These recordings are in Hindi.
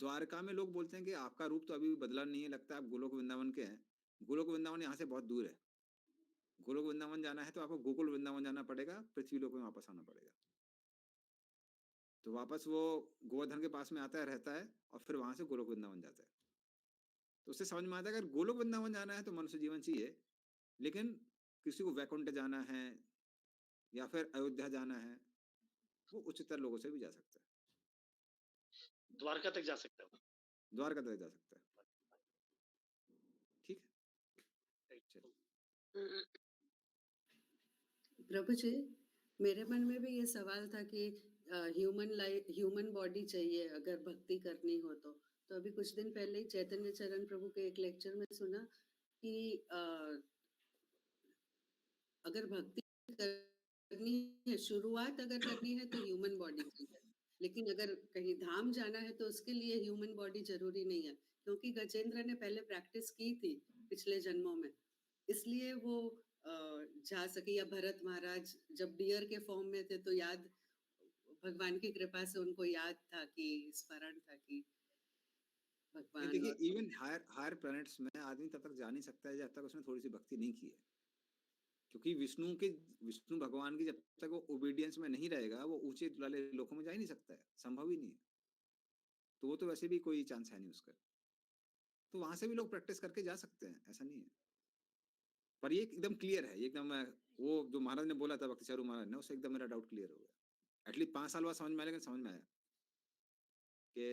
द्वारका में लोग बोलते हैं कि आपका रूप तो अभी बदला नहीं है, लगता है आप गोलोक वृंदावन के हैं। गोलोक वृंदावन यहाँ से बहुत दूर है। गोलोक वृंदावन जाना है तो आपको गोकुल वृंदावन जाना पड़ेगा, पृथ्वी लोक में वापस आना पड़ेगा। तो वापस वो गोवर्धन के पास में आता है, रहता है, और फिर वहां से गोलोक वृंदावन जाता है। तो उससे समझ में आता है अगर गोलोक वृंदावन जाना है तो मनुष्य जीवन चाहिए, लेकिन किसी को वैकुंठ जाना है या फिर अयोध्या जाना है, वो उच्चतर लोगों से भी जा सकता है, द्वारका तक जा सकता है। द्वारका तक जा सकता है। ठीक है, चलिए। प्रभु जी, मेरे मन में भी ये सवाल था कि ह्यूमन बॉडी चाहिए अगर भक्ति करनी हो तो अभी कुछ दिन पहले ही चैतन्य चरण प्रभु के एक लेक्चर में सुना कि अगर भक्ति करनी है, शुरुआत अगर करनी है तो ह्यूमन बॉडी चाहिए, लेकिन अगर कहीं धाम जाना है तो उसके लिए ह्यूमन बॉडी जरूरी नहीं है, क्योंकि गजेंद्र ने पहले प्रैक्टिस की थी पिछले जन्मों में, इसलिए वो जा सके। या भरत महाराज जब डियर के फॉर्म में थे तो याद, भगवान की कृपा से उनको याद था कि स्मरण था कि भगवान। देखिए, इवन हायर प्लैनेट्स में आदमी तब तक जा नहीं सकता है जब तक उसने थोड़ी सी भक्ति नहीं की है, क्योंकि विष्णु भगवान की जब तक वो ओबीडियंस में नहीं रहेगा, वो ऊंचे वाले लोकों में जा ही नहीं सकता है, संभव ही नहीं है। तो वो तो वैसे भी कोई चांस है नहीं उसका, तो वहां से भी लोग प्रैक्टिस करके जा सकते हैं, ऐसा नहीं है। पर ये एकदम क्लियर है, एकदम वो जो महाराज ने बोला था भक्ति चारू महाराज ने, उससे एकदम मेरा डाउट क्लियर हो गया। एटलीस्ट 5 साल बाद समझ में आया, लेकिन समझ में आया कि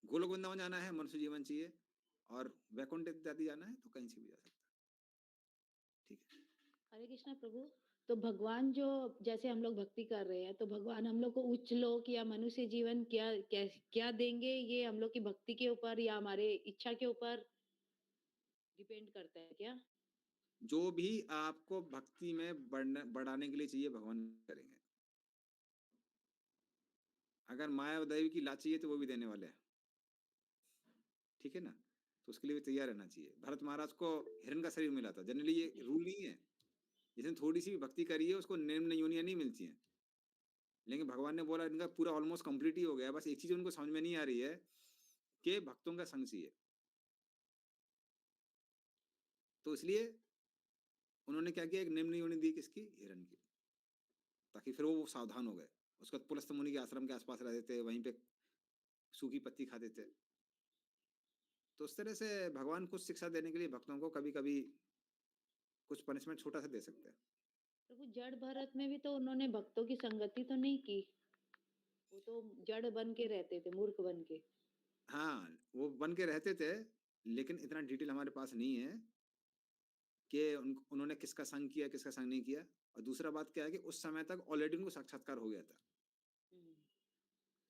गोलोक वृंदावन जाना है, मनुष्य जीवन चाहिए, और वैकुंठ इत्यादि जाना है तो कहीं से भी जा सकता है। ठीक है, हरे कृष्णा प्रभु। तो भगवान जो, जैसे हम लोग भक्ति कर रहे हैं, तो भगवान हम लोग को उच्च लोक या मनुष्य जीवन क्या देंगे, ये हम लोग की भक्ति के ऊपर या हमारे इच्छा के ऊपर डिपेंड करता है क्या? जो भी आपको भक्ति में बढ़ाने के लिए चाहिए भगवान करेंगे। अगर माया दैवी की लाच चाहिए तो वो भी देने वाले हैं, ठीक है ना। तो उसके लिए भी तैयार रहना चाहिए। भरत महाराज को हिरण का शरीर मिला था, जनरली ये रूल नहीं है, जिसने थोड़ी सी भी भक्ति करी है उसको निम्न योनियां नहीं मिलती हैं, लेकिन भगवान ने बोला इनका पूरा ऑलमोस्ट कंप्लीट ही हो गया, बस एक चीज उनको समझ में नहीं आ रही है कि भक्तों का संग चाहिए। तो इसलिए उन्होंने क्या किया, एक निम्न योनि दी, किसकी, हिरण की, ताकि फिर वो सावधान हो गए। उसके बाद पुलस्त मुनि के आश्रम के आसपास रहते थे, वहीं पे सूखी पत्ती खाते थे। तो उस तरह से भगवान कुछ शिक्षा देने के लिए भक्तों को कभी कभी कुछ पनिशमेंट छोटा सा दे सकते हैं। प्रभु जड़ भरत में भी तो उन्होंने भक्तों की संगति तो नहीं की, वो तो जड़ बन के रहते थे, मूर्ख बन के। हाँ, वो बन के रहते थे, लेकिन इतना डिटेल हमारे पास नहीं है कि उन्होंने किसका संग किया, किसका संग नहीं किया। और दूसरा बात क्या है कि उस समय तक ऑलरेडी उनको साक्षात्कार हो गया था,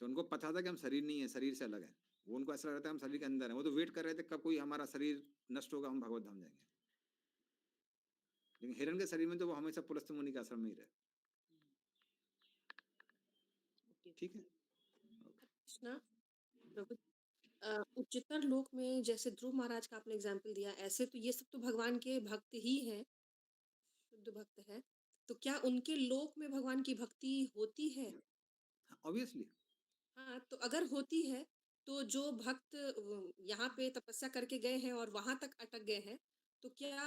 तो उनको पता था कि हम शरीर नहीं है, शरीर से अलग है। वो उनको ऐसा लग रहा था हम शरीर के अंदर है, वो तो वेट कर रहे थे कब कोई हमारा शरीर नष्ट होगा, हम भगवत धाम जाएंगे। लेकिन हिरण के शरीर में तो वो हमेशा पुलस्त मुनि के आश्रम में ही रहे। ठीक है, कृष्णा प्रभु, उच्चतर लोक में जैसे ध्रुव महाराज का आपने एग्जाम्पल दिया, ऐसे तो ये सब तो भगवान के भक्त ही हैं, शुद्ध भक्त है, तो क्या उनके लोक में भगवान की भक्ति होती है? ऑब्वियसली। हाँ, तो अगर होती है तो जो भक्त यहाँ पे तपस्या करके गए हैं और वहां तक अटक गए हैं, तो क्या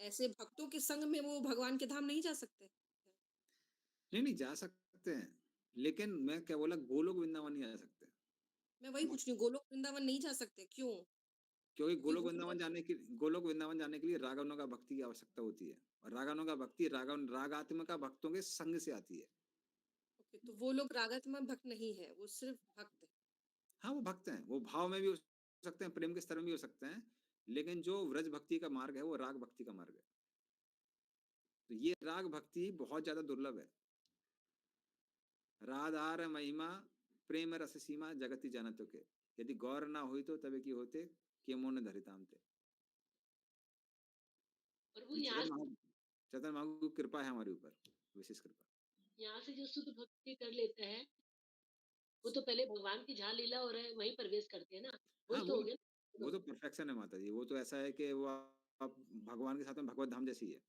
ऐसे भक्तों के संग में वो भगवान के धाम नहीं जा सकते? नहीं जा सकते हैं, लेकिन मैं क्या बोला, गोलोक वृंदावन नहीं जा सकते। मैं वही पूछ रही हूँ, गोलोक वृंदावन नहीं जा सकते, क्यों? क्योंकि गोलोक वृंदावन जाने के लिए रागानुगा का भक्ति की आवश्यकता होती है, और रागानुगा का भक्ति रागात्मक भक्तों के संग से आती है। ओके, तो वो लोग रागात्मक भक्त नहीं है, वो सिर्फ भक्त है। हाँ, वो भक्त हैं, वो भाव में भी हो सकते हैं, प्रेम के स्तर में भी हो सकते हैं, लेकिन जो व्रज भक्ति का मार्ग है वो राग भक्ति का मार्ग है। तो ये राग भक्ति बहुत ज्यादा दुर्लभ है। राधार महिमा प्रेम रस सीमा जगति जानत के, यदि गौर ना हुई तो तबे की होते के मोन धरिताम थे। चैतन्य महाप्रभु की कृपा है हमारे ऊपर, विशेष कृपा। यहाँ से जो शुद्ध भक्ति कर लेता है वो तो पहले भगवान की जहाँ लीला हो रहा है वहीं प्रवेश करते हैं ना, वही हाँ, तो हो गया। वो तो परफेक्शन है माता जी, वो तो ऐसा है कि वो आप भगवान के साथ में भगवत धाम जैसी है।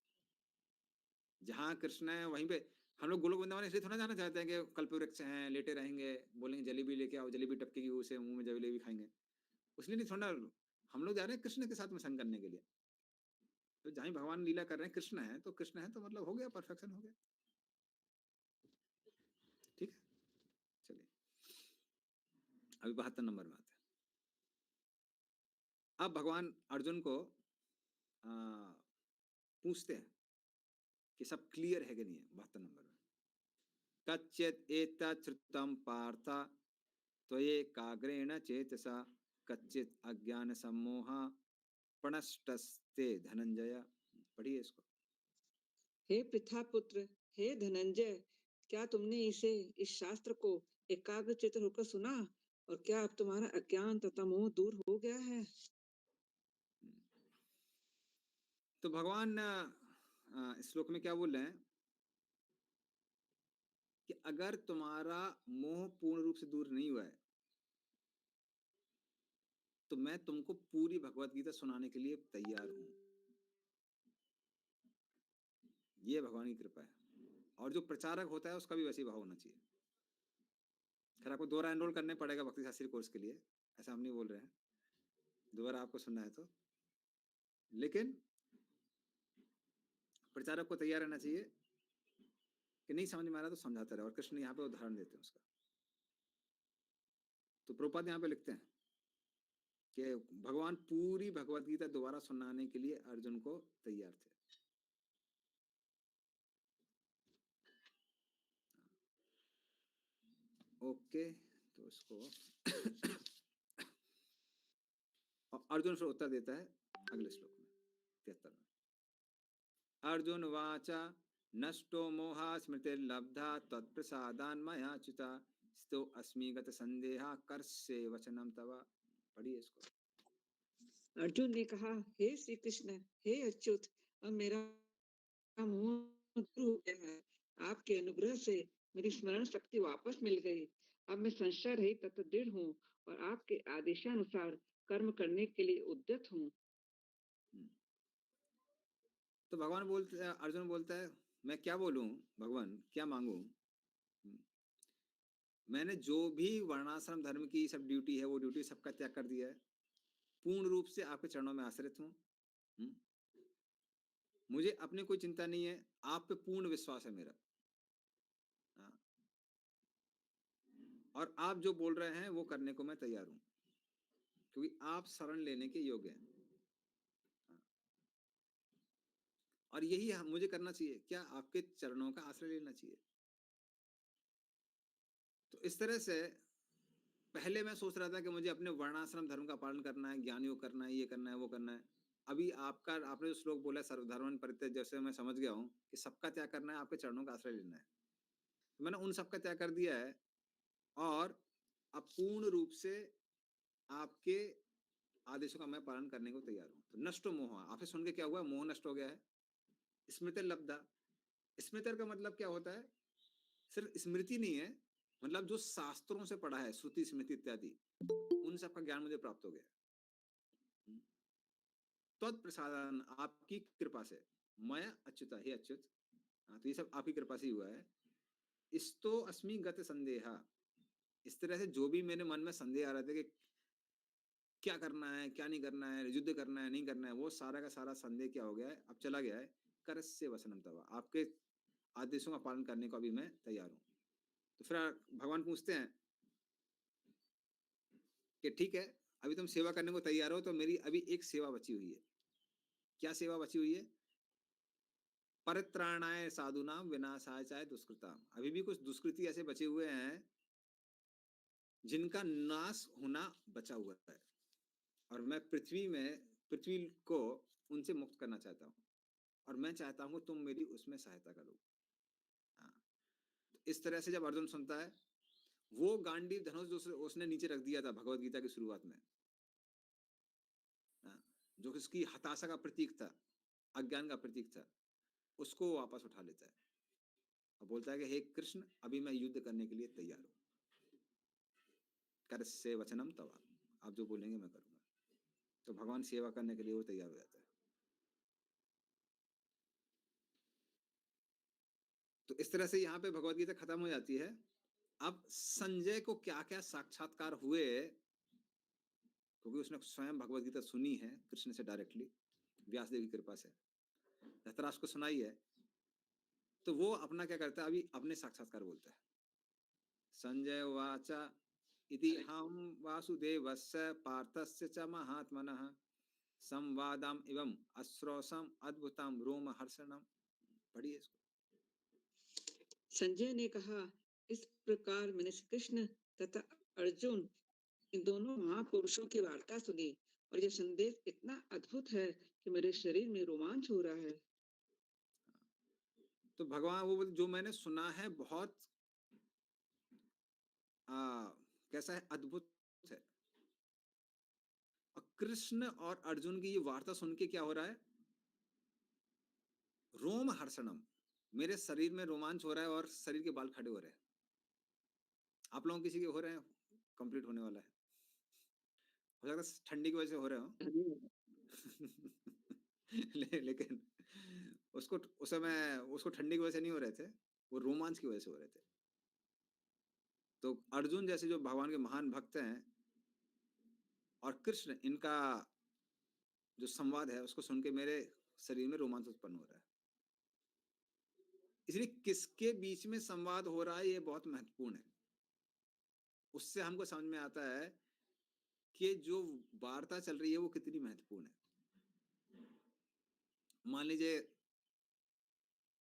जहाँ कृष्ण है वहीं पे, हम लोग गोलोक वृंदावन इसलिए थोड़ा जाना चाहते हैं कि कल्पवृक्ष हैं, लेटे रहेंगे, बोलेंगे जलेबी लेके आओ, जलेबी टपकेगी उसे, मुंह में जलेबी खाएंगे, उसलिए नहीं थोड़ा। हम लोग जा रहे हैं कृष्ण के साथ में संग करने के लिए। तो जहाँ भगवान लीला कर रहे हैं, कृष्ण है तो कृष्ण है, तो मतलब हो गया, परफेक्शन हो गया। ठीक है, चलिए अभी 72 नंबर में आते हैं। अब भगवान अर्जुन को पूछते हैं कि सब क्लियर है कि नहीं है। 72 नंबर में, कच्चित् एतत् श्रुतं पार्थ त्वयैकाग्रेण चेतसा कच्चित् अज्ञान सम्मोहा प्रणष्टस्ते धनंजय। पढ़िए इसको। हे पृथापुत्र, हे धनंजय, क्या तुमने इस शास्त्र को एकाग्रचित्त होकर सुना, और क्या अब तुम्हारा अज्ञान तथा मोह दूर हो गया है? तो भगवान इस श्लोक में क्या बोल रहे हैं कि अगर तुम्हारा मोह पूर्ण रूप से दूर नहीं हुआ है तो मैं तुमको पूरी भगवत गीता सुनाने के लिए तैयार हूं। ये भगवान की कृपा है। और जो प्रचारक होता है उसका भी वैसे ही भाव होना चाहिए। खैर आपको दोबारा एनरोल करने पड़ेगा भक्ति शास्त्री कोर्स के लिए, ऐसा हम नहीं बोल रहे हैं, दोबारा आपको सुनना है तो। लेकिन प्रचारक को तैयार रहना चाहिए कि नहीं समझ में आ रहा तो समझाता रहे। और कृष्ण यहाँ पे उदाहरण देते हैं उसका। तो प्रभुपाद यहाँ पे लिखते हैं कि भगवान पूरी भगवत गीता दोबारा सुनाने के लिए अर्जुन को तैयार थे। ओके, तो इसको और अर्जुन फिर उत्तर देता है अगले श्लोक में 73 में। अर्जुन वाचा नष्टो मोहा स्मृतिर्लब्धा तत्प्रसादान् मया च्युता स्तो अस्मि गत संदेहा कर्ष्ये वचनम तव। पढ़िए इसको। अर्जुन ने कहा, हे श्री कृष्ण, हे अच्युत, अब मेरा मोह दूर हो गया है। आपके अनुग्रह से मेरी स्मरण शक्ति वापस मिल गई। अब मैं संशय रहित तथा दृढ़ हूँ और आपके आदेशानुसार कर्म करने के लिए उद्यत हूँ। तो भगवान बोलते हैं, अर्जुन बोलता है मैं क्या बोलूं भगवान, क्या मांगू। मैंने जो भी वर्णाश्रम धर्म की सब ड्यूटी है वो ड्यूटी सबका त्याग कर दिया है। पूर्ण रूप से आपके चरणों में आश्रित हूँ। मुझे अपनी कोई चिंता नहीं है, आप पे पूर्ण विश्वास है मेरा। और आप जो बोल रहे हैं वो करने को मैं तैयार हूं, क्योंकि आप शरण लेने के योग्य हैं। और यही मुझे करना चाहिए, क्या आपके चरणों का आश्रय लेना चाहिए। तो इस तरह से पहले मैं सोच रहा था कि मुझे अपने वर्णाश्रम धर्म का पालन करना है, ज्ञानियों करना है, ये करना है, वो करना है। अभी आपने जो श्लोक बोला सर्वधर्म परित्यज्य, जैसे मैं समझ गया हूँ कि सबका त्याग करना है, आपके चरणों का आश्रय लेना है। तो मैंने उन सबका त्याग कर दिया है और अब पूर्ण रूप से आपके आदेशों का मैं पालन करने को तैयार हूँ। तो नष्टो मोह, आपसे सुन के क्या हुआ, मोह नष्ट हो गया है। स्मृति लब्धा, स्मृति का मतलब क्या होता है, सिर्फ स्मृति नहीं है, मतलब जो शास्त्रों से पढ़ा है, श्रुति स्मृति इत्यादि, उन सब का ज्ञान मुझे प्राप्त हो गया। तत्प्रसादन, आपकी कृपा से, मैं अच्युता, हे अच्युत, तो ये सब आपकी कृपा से ही हुआ है। इस्तो अस्मि गत संदेहा, इस तरह से जो भी मेरे मन में संदेह आ रहे थे कि क्या करना है, क्या नहीं करना है, युद्ध करना है, नहीं करना है, वो सारा का सारा संदेह क्या हो गया है, अब चला गया है। करस्य वचनम तव, आपके आदेशों का पालन करने को अभी मैं तैयार हूं। तो फिर भगवान पूछते हैं कि ठीक है, अभी तुम सेवा करने को तैयार हो, तो मेरी अभी एक सेवा बची हुई है। क्या सेवा बची हुई है? परित्राणाय साधुनाम विनाशाय चाहे दुष्कृताम। अभी भी कुछ दुष्कृति ऐसे बचे हुए हैं जिनका नाश होना बचा हुआ है, और मैं पृथ्वी को उनसे मुक्त करना चाहता हूँ, और मैं चाहता हूँ तुम मेरी उसमें सहायता करो। तो इस तरह से जब अर्जुन सुनता है, वो गांडीव धनुष जो उसने नीचे रख दिया था भगवत गीता की शुरुआत में, जो उसकी हताशा का प्रतीक था, अज्ञान का प्रतीक था, उसको वापस उठा लेता है और बोलता है कि हे कृष्ण, अभी मैं युद्ध करने के लिए तैयार हूं। करस्य वचनम तव, आप जो बोलेंगे मैं करूंगा। तो भगवान सेवा करने के लिए वो तैयार हो जाता है। तो तो इस तरह से यहाँ पे भगवत गीता खत्म हो जाती है। अब संजय को क्या क्या साक्षात्कार हुए, क्योंकि उसने स्वयं भगवत गीता सुनी है कृष्ण से डायरेक्टली, व्यासदेव की कृपा से, धृतराष्ट्र को सुनाई है, तो वो अपना क्या करता है, अभी अपने साक्षात्कार बोलता है। संजय उवाच इति हम वासुदेवस्य पार्थस्य च महात्मनः संवादम एवं अश्रोसम अद्भुतम रोमहर्षणम। पढ़िए इसको। संजय ने कहा, इस प्रकार मैंने श्री कृष्ण तथा अर्जुन इन दोनों महापुरुषों की वार्ता सुनी और यह संदेश इतना अद्भुत है कि मेरे शरीर में रोमांच हो रहा है। तो भगवान वो जो मैंने सुना है बहुत कैसा है, अद्भुत है। और कृष्ण और अर्जुन की ये वार्ता सुन के क्या हो रहा है, रोम हर्षणम, मेरे शरीर में रोमांच हो रहा है और शरीर के बाल खड़े हो रहे हैं। आप लोगों किसी के हो रहे हैं, कंप्लीट होने वाला है, हो सकता है ठंडी की वजह से हो रहे हो लेकिन उसको उस समय उसको ठंडी की वजह से नहीं हो रहे थे, वो रोमांच की वजह से हो रहे थे। तो अर्जुन जैसे जो भगवान के महान भक्त हैं और कृष्ण, इनका जो संवाद है उसको सुन के मेरे शरीर में रोमांच उत्पन्न हो रहा है। इसलिए किसके बीच में संवाद हो रहा है ये बहुत महत्वपूर्ण है। उससे हमको समझ में आता है कि जो वार्ता चल रही है वो कितनी महत्वपूर्ण है। मान लीजिए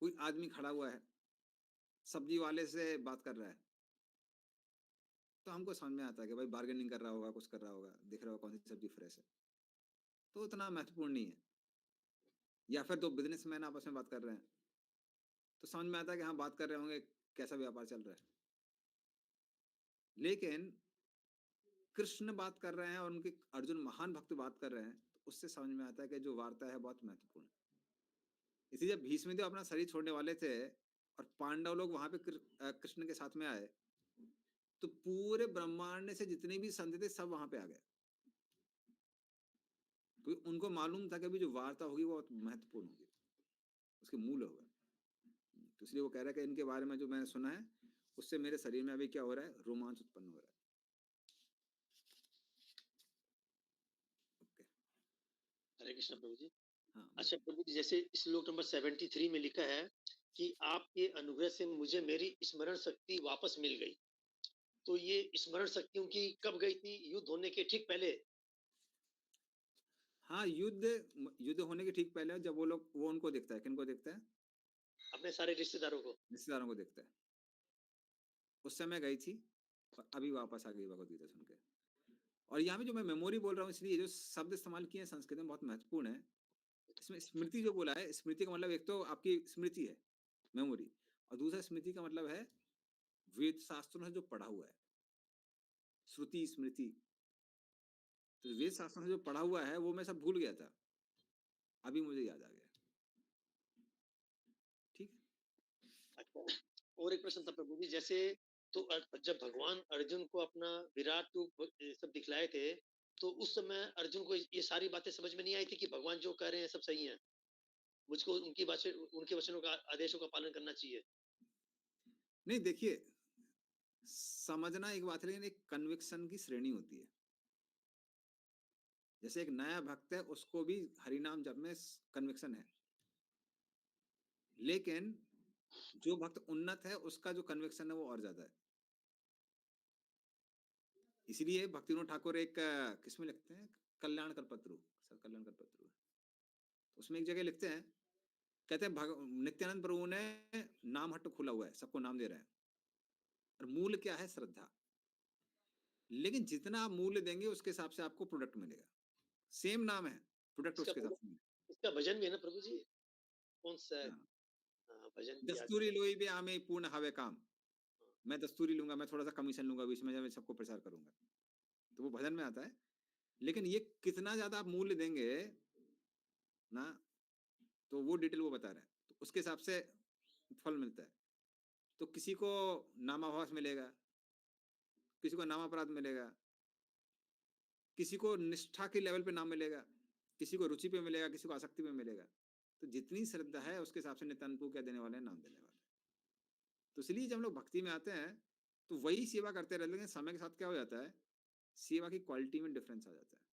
कोई आदमी खड़ा हुआ है, सब्जी वाले से बात कर रहा है, तो हमको समझ में आता है कि भाई बार्गेनिंग कर रहा होगा, कुछ कर रहा होगा, दिख रहा होगा कौन सी सब्जी फ्रेश है, तो उतना महत्वपूर्ण नहीं है। या फिर दो बिजनेसमैन आपस में बात कर रहे हैं, तो समझ में आता है कि हाँ बात कर रहे होंगे कैसा व्यापार चल रहा है। लेकिन कृष्ण बात कर रहे हैं और उनके अर्जुन महान भक्त बात कर रहे हैं, तो उससे समझ में आता है कि जो वार्ता है बहुत महत्वपूर्ण है। इसलिए जब भीष्मदेव अपना शरीर छोड़ने वाले थे और पांडव लोग वहां पे कृष्ण के साथ में आए, तो पूरे ब्रह्मांड से जितने भी संत थे सब वहां पे आ गए, क्योंकि तो उनको मालूम था कि अभी जो वार्ता होगी वो महत्वपूर्ण होगी, उसके मूल होगा। तो इसलिए वो कह रहा है कि इनके बारे में जो मैंने सुना है उससे मेरे शरीर में अभी क्या हो रहा है, रोमांच उत्पन्न हो रहा है। हरे कृष्ण प्रभु जी। हाँ, अच्छा प्रभु जी, जैसे श्लोक नंबर 73 में लिखा है कि आपके अनुग्रह से मुझे मेरी स्मरण शक्ति वापस मिल गई, तो ये स्मरण शक्ति उनकी कब गई थी? युद्ध होने के ठीक पहले? हाँ, युद्ध होने के ठीक पहले, जब वो उनको देखता है, किनको देखता है, अपने सारे रिश्तेदारों को को देखता है, उस समय गई थी और अभी वापस आ गई भगवत गीता सुन के। और यहाँ पे जो मैं मेमोरी बोल रहा हूँ, इसलिए जो शब्द इस्तेमाल किए हैं संस्कृत में बहुत महत्वपूर्ण है। इसमें स्मृति जो बोला है, स्मृति का मतलब एक तो आपकी स्मृति है, मेमोरी, और दूसरा स्मृति का मतलब है वेद शास्त्रों से जो पढ़ा हुआ है, श्रुति स्मृति। तो वेद शास्त्रों से जो पढ़ा हुआ है वो मैं सब भूल गया था, अभी मुझे याद आ गया। ठीक है। अच्छा, और एक प्रश्न था प्रभु जी, जैसे तो जब भगवान अर्जुन को अपना विराट रूप सब दिखलाए थे, तो उस समय अर्जुन को ये सारी बातें समझ में नहीं आई थी कि भगवान जो कह रहे हैं सब सही है, मुझको उनके वचनों का, आदेशों का पालन करना चाहिए? नहीं, देखिए, समझना एक बात है, लेकिन एक कन्विक्शन की श्रेणी होती है। जैसे एक नया भक्त है, उसको भी हरिनाम जप में कन्विक्शन है, लेकिन जो भक्त उन्नत है उसका जो कन्विक्शन है वो और ज्यादा है। इसलिए भक्तिविनोद ठाकुर एक किसमें लिखते हैं, कल्याण कल्पतरु, सर कल्याण कल्पतरु, उसमें एक जगह लिखते हैं, कहते हैं नित्यानंद प्रभु ने नाम हट्ट खोला हुआ है, सबको नाम दे रहे हैं, और मूल क्या है, श्रद्धा। लेकिन जितना आप मूल्य देंगे उसके हिसाब से आपको प्रोडक्ट मिलेगा। सेम नाम है, प्रोडक्ट उसके हिसाब से मिलेगा। इसका भजन भी है ना प्रभु जी, कौन सा है? हाँ। भजन दस्तूरी लोई भी आमे पूर्ण हवे काम, मैं दस्तूरी लूंगा, मैं थोड़ा सा कमीशन लूंगा बीच में जब मैं सबको प्रचार करूंगा, तो वो भजन में आता है। लेकिन ये कितना ज्यादा आप मूल्य देंगे ना, तो वो डिटेल वो बता रहा है, तो उसके हिसाब से फल मिलता है। तो किसी को नामाभास मिलेगा, किसी को नामापराध मिलेगा, किसी को निष्ठा के लेवल पे नाम मिलेगा, किसी को रुचि पे मिलेगा, किसी को आसक्ति पे मिलेगा। तो जितनी श्रद्धा है उसके हिसाब से नित्यानंद प्रभु क्या देने वाले हैं, नाम देने वाले हैं। तो इसलिए जब हम लोग भक्ति में आते हैं तो वही सेवा करते रहते हैं, लेकिन समय के साथ क्या हो जाता है, सेवा की क्वालिटी में डिफरेंस आ जाता है।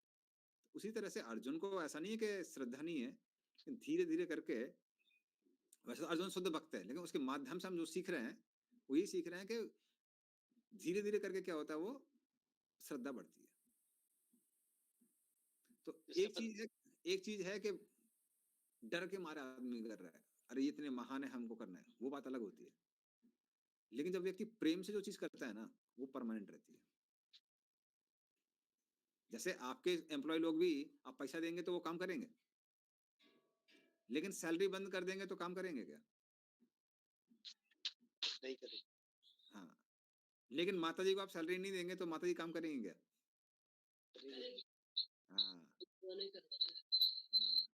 उसी तरह से अर्जुन को ऐसा नहीं है कि श्रद्धा नहीं है, लेकिन धीरे धीरे करके, वैसे तो अर्जुन शुद्ध भक्त है, लेकिन उसके माध्यम से हम जो सीख रहे हैं वो ये सीख रहे हैं कि धीरे धीरे करके क्या होता है, वो श्रद्धा बढ़ती है। तो एक चीज है कि डर के मारे आदमी कर रहा है, अरे ये इतने महान है हमको करना है, वो बात अलग होती है। लेकिन जब व्यक्ति प्रेम से जो चीज करता है ना, वो परमानेंट रहती है। जैसे आपके एम्प्लॉय लोग भी, आप पैसा देंगे तो वो काम करेंगे, लेकिन सैलरी बंद कर देंगे तो काम करेंगे क्या? नहीं करेंगे। हाँ, लेकिन माता जी को आप सैलरी नहीं देंगे तो माता जी काम करेंगे क्या? हाँ, नहीं कर पाते। हाँ।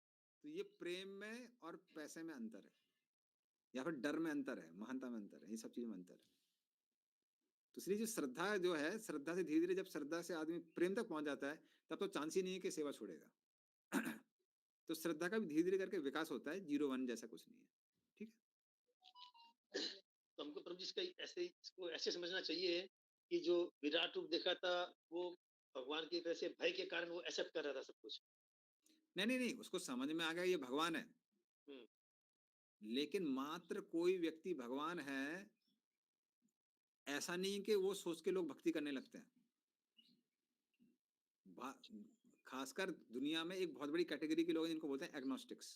तो ये प्रेम में और पैसे में अंतर है, या फिर डर में अंतर है, महानता में अंतर है, ये सब चीजों में अंतर है। तो इसलिए जो श्रद्धा जो है, श्रद्धा से धीरे धीरे जब श्रद्धा से आदमी प्रेम तक पहुंच जाता है, तब तो चांस ही नहीं है कि सेवा छोड़ेगा। तो श्रद्धा का भी धीरे धीरे करके विकास होता है, 0-1 जैसा कुछ नहीं है। ठीक है, तो हमको प्रभु जी इसको ऐसे समझना चाहिए कि जो विराट रूप देखा था वो भगवान की तरह से भय के कारण वो एक्सेप्ट कर रहा था सब कुछ। नहीं, उसको समझ में आ गया ये भगवान है, लेकिन मात्र कोई व्यक्ति भगवान है ऐसा नहीं कि वो सोच के लोग भक्ति करने लगते हैं। खासकर दुनिया में एक बहुत बड़ी कैटेगरी के लोग हैं जिनको बोलते हैं एग्नोस्टिक्स।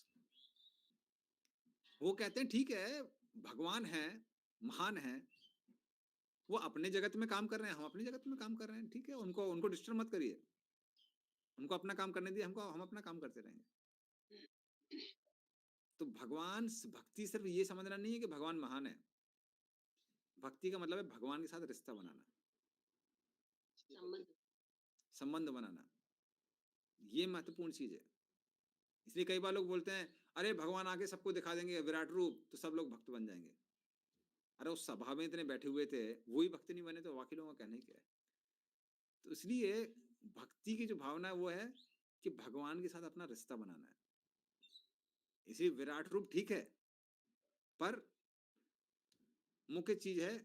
वो कहते हैं ठीक है भगवान है, महान है, वो अपने जगत में काम कर रहे हैं, हम अपनी जगत में काम कर रहे हैं, ठीक है, उनको डिस्टर्ब मत करिए, उनको अपना काम करने दिए, हम अपना काम करते रहेंगे। तो भगवान भक्ति सिर्फ ये समझना नहीं है कि भगवान महान है। भक्ति का मतलब है भगवान के साथ रिश्ता बनाना, संबंध बनाना, ये महत्वपूर्ण चीज है। इसलिए कई बार लोग बोलते हैं अरे भगवान आके सबको दिखा देंगे विराट रूप तो सब लोग भक्त बन जाएंगे। अरे उस सभा में इतने बैठे हुए थे, वही भक्त नहीं बने तो बाकी लोगों का कहना ही क्या है। तो इसलिए भक्ति की जो भावना है वो है कि भगवान के साथ अपना रिश्ता बनाना है। इसलिए विराट रूप ठीक है, पर मुख्य चीज है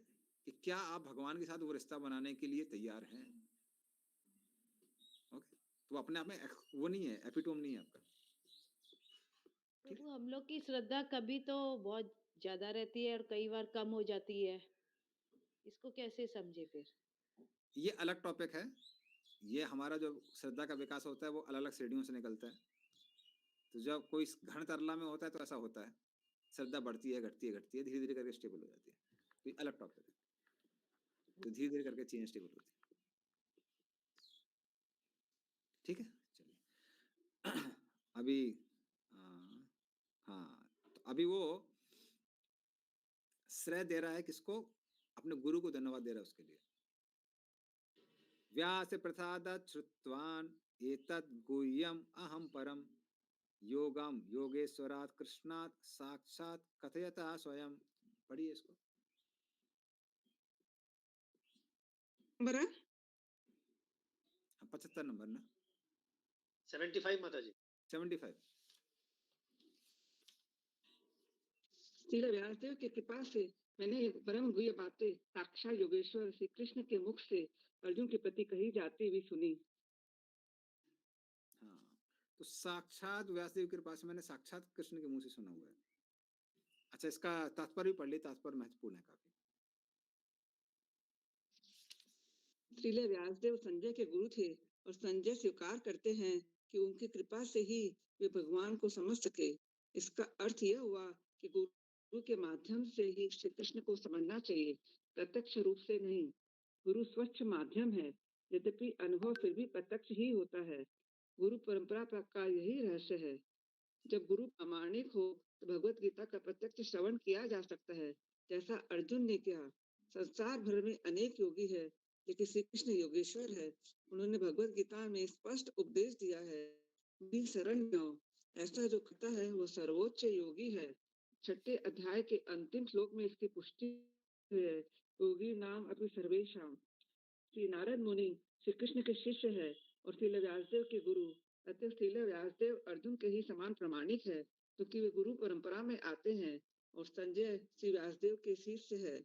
कि क्या आप भगवान के साथ वो रिश्ता बनाने के लिए तैयार हैं। ओके, तो अपने आप में वो नहीं है, एपिटोम नहीं है आपका। प्रभु हम लोग की श्रद्धा कभी तो बहुत ज्यादा रहती है और कई बार कम हो जाती है, इसको कैसे समझे फिर? ये अलग टॉपिक है। ये हमारा जो श्रद्धा का विकास होता है वो अलग अलग श्रेणियों से निकलता है। तो जब कोई घन तरला में होता है तो ऐसा होता है, श्रद्धा बढ़ती है, घटती है, धीरे धीरे करके स्टेबल हो जाती है। तो ये अलग टॉपिक है, तो धीरे धीरे करके चेंज स्टेबल होती है। ठीक है, चलिए अभी हाँ, तो अभी वो श्रेय दे रहा है किसको? अपने गुरु को धन्यवाद दे रहा है उसके लिए। व्यास प्रसादात् श्रुतवान् एतद् गुह्यम् अहं परम योगम योगेश्वरात् कृष्णात् साक्षात् कथयतः स्वयं। पढ़िए इसको। बरा 75 नंबर ना, 75 माता जी, 75। श्रील व्यासदेव की कृपा से मैंने ये परम गुह्य बातें साक्षात योगेश्वर श्री कृष्ण के मुख से अर्जुन के प्रति कही जाती हुई सुनी। हाँ, तो साक्षात व्यासदेव की कृपा से मैंने साक्षात कृष्ण के मुंह से सुना हुआ है। अच्छा, इसका तात्पर्य भी पढ़ लिया, तात्पर्य महत्वपूर्ण है काफी। श्रील व्यासदेव संजय के गुरु थे और संजय स्वीकार करते हैं कि उनकी कृपा से ही वे भगवान को समझ सके। इसका अर्थ यह हुआ कि गुरु के माध्यम से ही श्री कृष्ण को समझना चाहिए, प्रत्यक्ष रूप से नहीं। गुरु स्वच्छ माध्यम है, यद्यपि अनुभव फिर भी प्रत्यक्ष ही होता है। गुरु परंपरा का यही रहस्य है। जब गुरु प्रामाणिक हो तो भगवत गीता का प्रत्यक्ष श्रवण किया जा सकता है, जैसा अर्जुन ने किया। संसार भर में अनेक योगी है, लेकिन श्री कृष्ण योगेश्वर है। उन्होंने भगवत गीता में स्पष्ट उपदेश दिया है, मेरी शरण में आओ। ऐसा जो करता है वो सर्वोच्च योगी है। 6 अध्याय के अंतिम श्लोक में इसकी पुष्टि है। योगी नाम अपनी सर्वेशाम। श्री नारद मुनि श्री कृष्ण के शिष्य है और श्रील व्यासदेव के गुरु। अतः श्रील व्यासदेव अर्जुन के ही समान प्रमाणिक है, क्योंकि वे गुरु परंपरा में आते हैं और संजय श्री व्यासदेव के शिष्य है।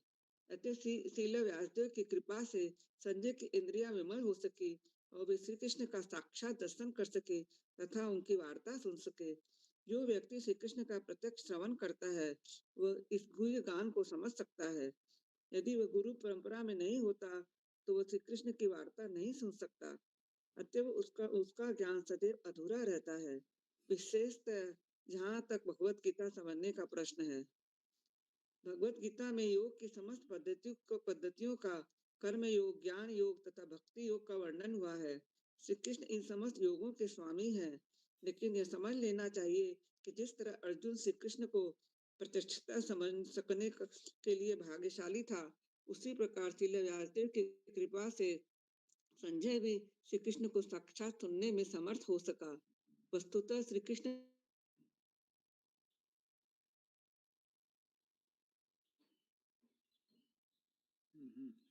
अतः शील व्यासदेव की कृपा से संजय की इंद्रियां विमल हो सकी और वे श्री कृष्ण का साक्षात दर्शन कर सके तथा उनकी वार्ता सुन सके। जो व्यक्ति श्री कृष्ण का प्रत्यक्ष श्रवण करता है वह इस गुह्य गान को समझ सकता है। यदि वह गुरु परंपरा में नहीं होता तो वह श्री कृष्ण की वार्ता नहीं सुन सकता। अतएव उसका उसका ज्ञान सदैव अधूरा रहता है। विशेषतः जहाँ तक भगवत गीता समझने का प्रश्न है, भगवत गीता में योग की समस्त पद्धतियों का कर्म योग, ज्ञान योग तथा भक्ति योग का वर्णन हुआ है। श्री कृष्ण इन समस्त योगों के स्वामी हैं, लेकिन यह समझ लेना चाहिए कि जिस तरह अर्जुन श्री कृष्ण को प्रत्यक्षता समझ सकने के लिए भाग्यशाली था, उसी प्रकार श्रील व्यासदेव की कृपा से संजय भी श्री कृष्ण को साक्षात सुनने में समर्थ हो सका। वस्तुतः श्री कृष्ण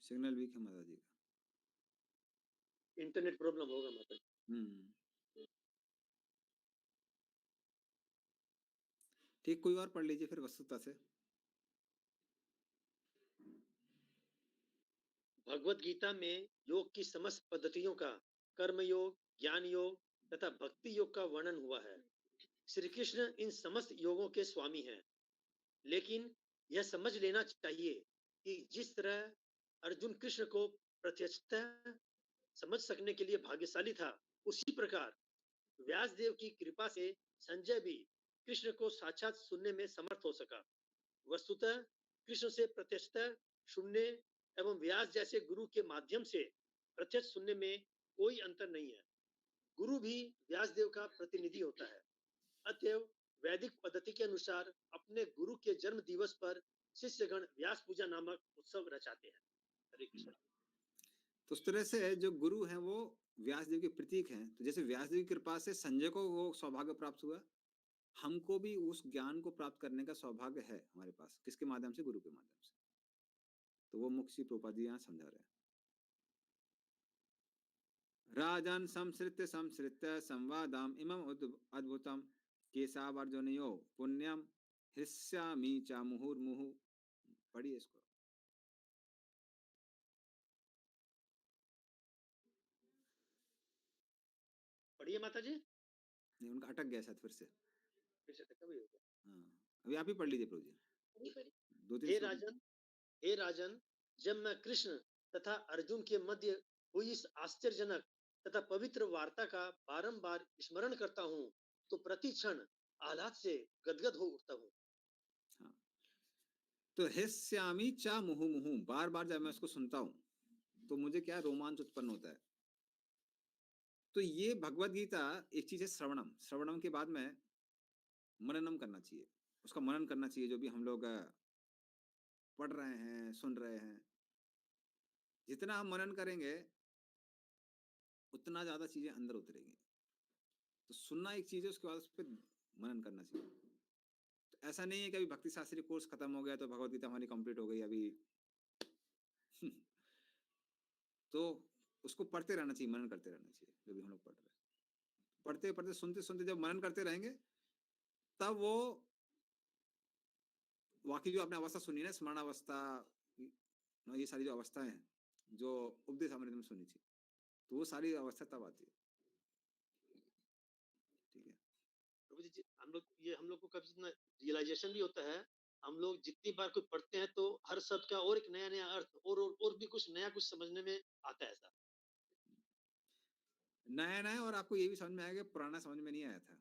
सिग्नल वीक है माता जी का। इंटरनेट प्रॉब्लम होगा माता जी। ठीक, कोई और पढ़ लीजिए फिर वस्तुता से। भगवत गीता में योग की समस्त पद्धतियों का कर्म योग, ज्ञान योग तथा भक्ति योग का वर्णन हुआ है। श्री कृष्ण इन समस्त योगों के स्वामी हैं, लेकिन यह समझ लेना चाहिए कि जिस तरह अर्जुन कृष्ण को प्रत्यक्षतः समझ सकने के लिए भाग्यशाली था, उसी प्रकार व्यासदेव की कृपा से संजय भी कृष्ण को साक्षात सुनने में समर्थ हो सका। वस्तुतः कृष्ण से प्रत्यक्षतः सुनने एवं व्यास जैसे गुरु के माध्यम से प्रत्यक्ष सुनने में कोई अंतर नहीं है। गुरु भी व्यासदेव का प्रतिनिधि होता है। अतएव वैदिक पद्धति के अनुसार अपने गुरु के जन्म दिवस पर शिष्यगण व्यास पूजा नामक उत्सव रचाते हैं। हरे कृष्ण। तो उस तरह से जो गुरु हैं वो व्यासदेव के प्रतीक हैं। तो जैसे व्यासदेव की कृपा से संजय को वो सौभाग्य प्राप्त हुआ, हमको भी उस ज्ञान को प्राप्त करने का सौभाग्य है हमारे पास। किसके माध्यम से? गुरु के माध्यम से। तो वो मुक्ति प्रोपा जी यहाँ समझा रहे हैं। राजन संसृत्य संवादम इमम अद्भुतम केशावर्जुनयो पुण्यम हृष्यामि च मुहुर्मुहु। पढ़िए इसको। पढ़िए माता जी। नहीं, उनका अटक गया शायद फिर से अटका भी हो गया। हाँ, अभी आप ही पढ़ लीजिए प्रभु जी। दो तीन हे राजन, जब मैं कृष्ण तथा अर्जुन के मध्य हुई इस आश्चर्यजनक तथा पवित्र वार्ता का बारंबार स्मरण करता हूँ तो प्रति क्षण आह्लाद से गदगद हो उठता हूँ। हाँ। तो हृष्यामि च मुहु मुहु, बार बार जब मैं उसको सुनता हूँ तो मुझे क्या रोमांच उत्पन्न होता है। तो ये भगवत गीता एक चीज है श्रवणम। श्रवणम के बाद में मननम करना चाहिए, उसका मनन करना चाहिए। जो भी हम लोग पढ़ रहे हैं, सुन रहे हैं, जितना हम मनन करेंगे उतना ज्यादा चीजें अंदर उतरेंगी। तो सुनना एक चीज है, उसके बाद उस पर मनन करना चाहिए। तो ऐसा नहीं है कि अभी भक्ति शास्त्री कोर्स खत्म हो गया तो भगवत गीता हमारी कंप्लीट हो गई अभी। तो उसको पढ़ते रहना चाहिए, मनन करते रहना चाहिए। जो भी हम लोग पढ़ रहे हैं, पढ़ते पढ़ते सुनते सुनते जब मनन करते रहेंगे तब वो वाकई जो आपने अवस्था सुनी ना, स्मरण अवस्था, ये सारी जो अवस्थाएं हैं जो उपदेश अमृत में सुनी थी, तो वो सारी अवस्था तब आती है। ठीक है प्रभु जी, हम लोग को कभी इतना रियलाइजेशन भी होता है। हम लोग जितनी बार कोई पढ़ते हैं तो हर शब्द का और एक नया नया अर्थ और भी कुछ नया कुछ समझने में आता है। ऐसा नया नया, और आपको ये भी समझ में आएगा पुराना समझ में नहीं आया था।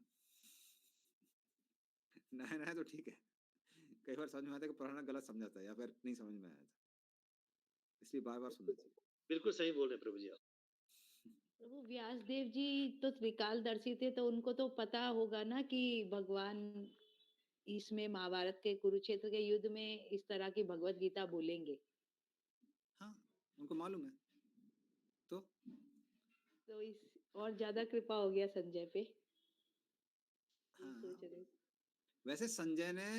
नया नया तो ठीक है, कई बार समझ में आता है कि पुराना गलत समझा था या फिर नहीं समझ में आया था, इसलिए बार बार सुनना चाहिए। बिल्कुल सही बोल रहे हैं प्रभु जी आप। प्रभु व्यासदेव जी तो त्रिकालदर्शी थे, तो उनको तो पता होगा ना कि भगवान इसमें महाभारत के कुरुक्षेत्र के युद्ध में इस तरह की भगवत गीता बोलेंगे। हाँ, उनको मालूम है। तो इस और ज्यादा कृपा हो गया संजय पे। हाँ, सोच रहे वैसे संजय ने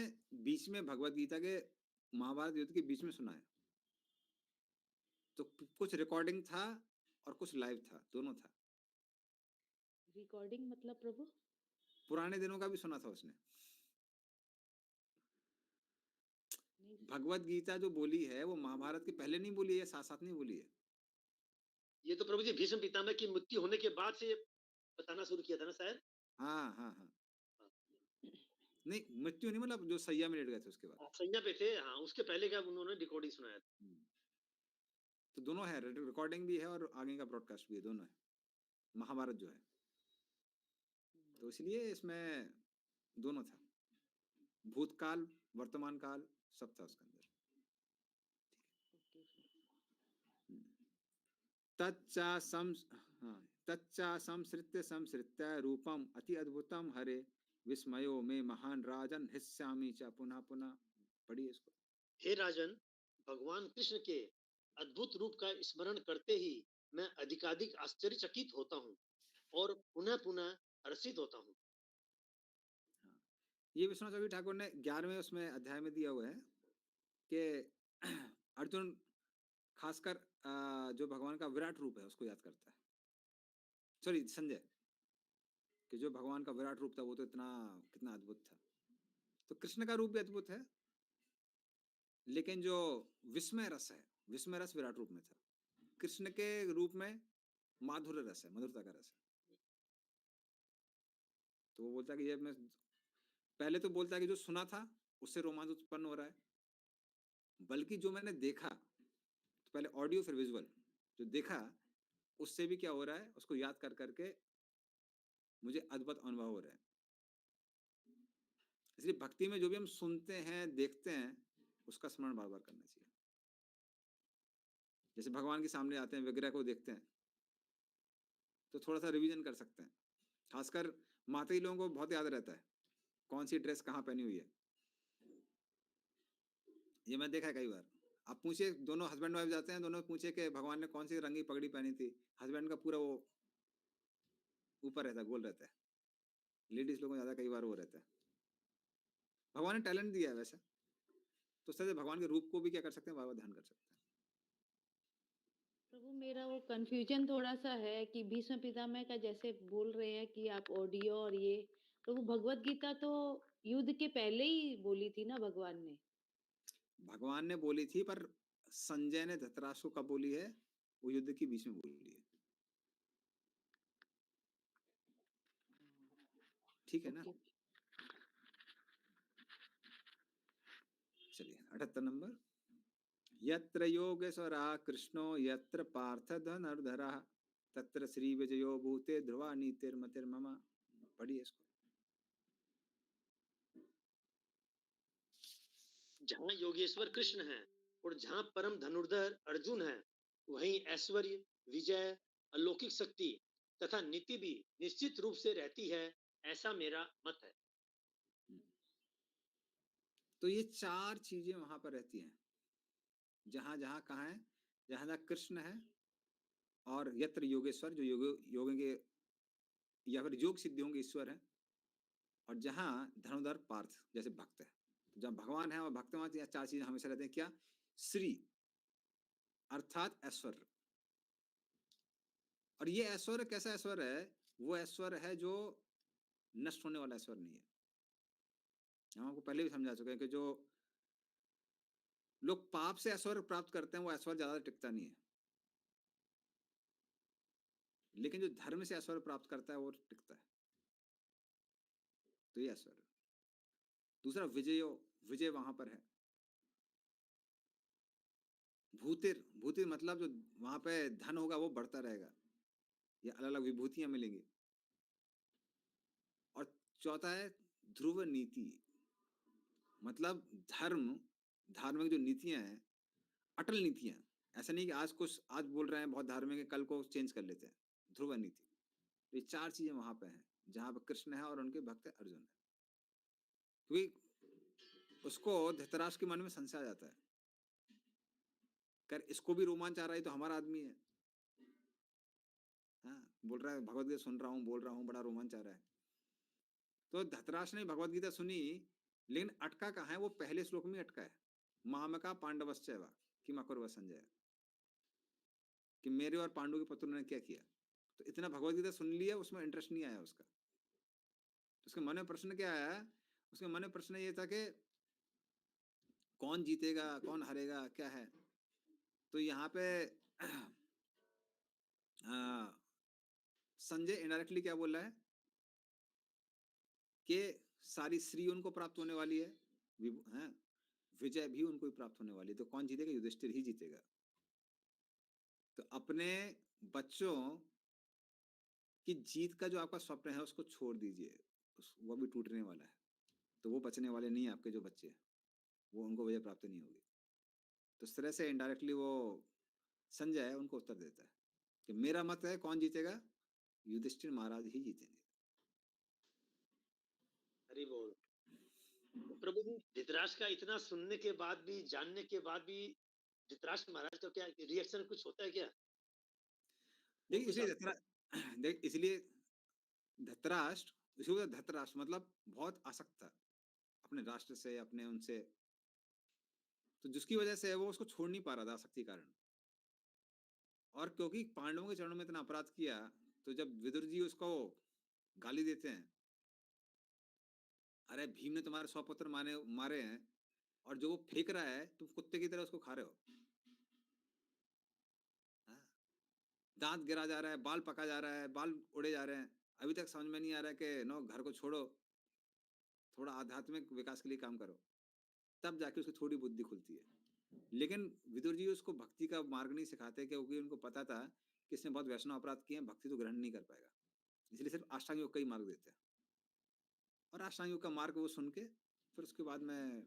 बीच में भगवत गीता के महाभारत युद्ध के बीच में सुना है, तो कुछ रिकॉर्डिंग था और कुछ लाइव था, दोनों था। रिकॉर्डिंग मतलब प्रभु पुराने दिनों का भी सुना था उसने। भगवत गीता जो बोली है वो महाभारत के पहले नहीं बोली है, साथ साथ नहीं बोली है। ये तो प्रभु जी भीष्म पितामह की मृत्यु होने के बाद से बताना शुरू किया था ना शायद। हाँ हाँ हाँ, नहीं मृत्यु नहीं, मतलब जो सैया में लेट गए थे उसके बाद। संज्ञा पे थे, हाँ, उसके पहले का उन्होंने रिकॉर्डिंग सुनाया था। तो दोनों है, रिकॉर्डिंग भी है और आगे का ब्रॉडकास्ट भी है, दोनों है महाभारत जो है। तो इसलिए इसमें दोनों था, भूतकाल वर्तमान काल सब था उसके अंदर। तच्चा संसृत्य संसृत्य रूपम अति अद्भुतम हरे विस्मयो में महान राजन हिस्सामी च पुनः पुनः। पढ़िए इसको। हे राजन, भगवान कृष्ण के अद्भुत रूप का स्मरण करते ही मैं अधिकाधिक आश्चर्यचकित होता हूँ और पुनः पुनः हर्षित होता हूँ। ये विश्वनाथ चक्रवर्ती ठाकुर ने 11वें उसमें अध्याय में दिया हुआ है कि अर्जुन खासकर जो भगवान का विराट रूप है उसको याद करता है। सॉरी, संजय, कि जो भगवान का विराट रूप था वो तो इतना कितना अद्भुत था। तो कृष्ण का रूप भी अद्भुत है, लेकिन जो विस्मय रस है, विस्मय रस विराट रूप में था। कृष्ण के रूप में माधुर्य रस है, मधुरता का रस है। तो वो बोलता है कि ये मैं पहले तो बोलता है कि जो सुना था उससे रोमांच उत्पन्न हो रहा है, बल्कि जो मैंने देखा, तो पहले ऑडियो फिर विजुअल, जो देखा उससे भी क्या हो रहा है, उसको याद कर करके मुझे अद्भुत अनुभव हो रहा है। इसलिए भक्ति में जो भी हम सुनते हैं देखते हैं उसका स्मरण बार बार करना चाहिए। जैसे भगवान के सामने आते हैं, विग्रह को देखते हैं तो थोड़ा सा रिवीजन कर सकते हैं। खासकर माताई लोगों को बहुत याद रहता है कौन सी ड्रेस कहाँ पहनी हुई है। ये मैं देखा है कई बार। आप पूछिए, दोनों हस्बैंड वाइफ जाते हैं, दोनों पूछे कि भगवान ने कौन सी रंगी पगड़ी पहनी थी, हस्बैंड का पूरा वो ऊपर रहता है, गोल रहता है। लेडीज लोगों को ज्यादा कई बार वो रहता है। भगवान ने टैलेंट दिया है वैसे, तो उससे भगवान के रूप को भी क्या कर सकते हैं, बार बार ध्यान कर सकते हैं। प्रभु मेरा वो कंफ्यूजन थोड़ा सा है कि भीष्म पितामह का जैसे बोल रहे हैं कि आप ऑडियो और ये, तो वो भगवत गीता तो युद्ध के पहले ही बोली थी ना भगवान ने। भगवान ने बोली थी, पर संजय ने धृतराष्ट्र को कब बोली है, वो युद्ध के बीच में बोली है। ठीक है ना। चलिए 78 नंबर। यत्र योगेश्वरा कृष्णो यत्र पार्थ धनुर्धरः तत्र श्री विजयो भूते ध्रुवा नीतिर्मतिर्मम। पढ़िए इसको। जहाँ योगेश्वर कृष्ण है और जहाँ परम धनुर्धर अर्जुन है, वहीं ऐश्वर्य, विजय, अलौकिक शक्ति तथा नीति भी निश्चित रूप से रहती है, ऐसा मेरा मत है। तो ये चार चीजें वहां पर रहती हैं, जहां जहां कहाँ है, जहां जहां कृष्ण है, और यत्र योगेश्वर जो योग के या फिर योग सिद्धियों के ईश्वर है, और जहां धनुर्धर पार्थ जैसे भक्त है। तो जब भगवान है और भक्त है, वहां चार चीजें हमेशा रहते हैं। क्या? श्री अर्थात ऐश्वर्य। और ये ऐश्वर्य कैसा ऐश्वर्य है? वो ऐश्वर्य है जो नष्ट होने वाला ऐश्वर्य नहीं है। हम आपको पहले भी समझा चुके हैं कि जो लोग पाप से ऐश्वर्य प्राप्त करते हैं वो ऐश्वर्य ज्यादा टिकता नहीं है, लेकिन जो धर्म से ऐश्वर्य प्राप्त करता है वो टिकता है। तो ये ऐश्वर्य। दूसरा विजयो, विजय वहां पर है। भूतिर, भूतिर मतलब जो वहां पे धन होगा वो बढ़ता रहेगा, या अलग अलग विभूतियां मिलेंगी। और चौथा है ध्रुव नीति, मतलब धर्म, धार्मिक जो नीतियां हैं, अटल नीतियां। ऐसा नहीं कि आज बोल रहे हैं बहुत धार्मिक है, कल को चेंज कर लेते हैं। ध्रुव नीति। तो ये चार चीजें वहां पे हैं जहां पर कृष्ण है और उनके भक्त अर्जुन है। क्योंकि उसको धृतराष्ट्र के मन में संशय आ जाता है, कर इसको भी रोमांच आ रहा है तो हमारा आदमी है। हाँ, बोल रहा है भगवत गीता सुन रहा हूँ, बोल रहा हूँ, बड़ा रोमांच आ रहा है। तो धृतराष्ट्र ने भगवत गीता सुनी, लेकिन अटका कहाँ है? वो पहले श्लोक में अटका है, मामका पांडवश्चैव कि मकुर्व संजय, कि मेरे और पांडु के पुत्र ने क्या किया। तो इतना भगवत गीता सुन लिया, उसमें इंटरेस्ट नहीं आया उसका। तो उसके मन में प्रश्न क्या आया? उसके मन में प्रश्न ये था कि कौन जीतेगा कौन हारेगा क्या है, तो यहाँ पे संजय इनडायरेक्टली क्या बोल रहा है कि सारी श्री उनको प्राप्त होने वाली है, हैं, विजय भी उनको ही प्राप्त होने वाली है, तो कौन जीतेगा? युधिष्ठिर ही जीतेगा। तो अपने बच्चों की जीत का जो आपका स्वप्न है उसको छोड़ दीजिए, वो भी टूटने वाला है, तो वो बचने वाले नहीं है आपके जो बच्चे, वो उनको विजय प्राप्त नहीं होगी। तो इस तरह से इनडायरेक्टली वो संजय है उनको उत्तर देता है कि मेरा मत है कौन जीतेगा, युधिष्ठिर महाराज ही जीतेंगे। हरि बोल। तो प्रभु जी, धृतराष्ट्र का इतना सुनने के बाद भी, जानने के बाद भी धृतराष्ट्र महाराज का क्या रिएक्शन कुछ होता है क्या? देखिए इसलिए धृतराष्ट्र, इसलिए धृतराष्ट्र मतलब बहुत आसक्त था अपने राष्ट्र से, अपने उनसे, तो जिसकी वजह से वो उसको छोड़ नहीं पा रहा था आसक्ति कारण। और क्योंकि पांडवों के चरणों में इतना अपराध किया, तो जब विदुर जी उसको गाली देते हैं, अरे भीम ने तुम्हारे 100 पुत्र मारे हैं, और जो वो फेंक रहा है तुम कुत्ते की तरह उसको खा रहे हो, हाँ? दांत गिरा जा रहा है, बाल पका जा रहा है, बाल उड़े जा रहे हैं, अभी तक समझ में नहीं आ रहा है कि नो, घर को छोड़ो, थोड़ा आध्यात्मिक विकास के लिए काम करो, तब जाके उसकी थोड़ी बुद्धि खुलती है। लेकिन विदुर जी उसको भक्ति का मार्ग नहीं सिखाते, क्योंकि उनको पता था कि इसने बहुत वैष्णव अपराध किए हैं, भक्ति तो ग्रहण नहीं कर पाएगा, इसलिए सिर्फ अष्टांग योग का ही मार्ग देते हैं। और अष्टांग योग का मार्ग वो सुन के फिर उसके बाद में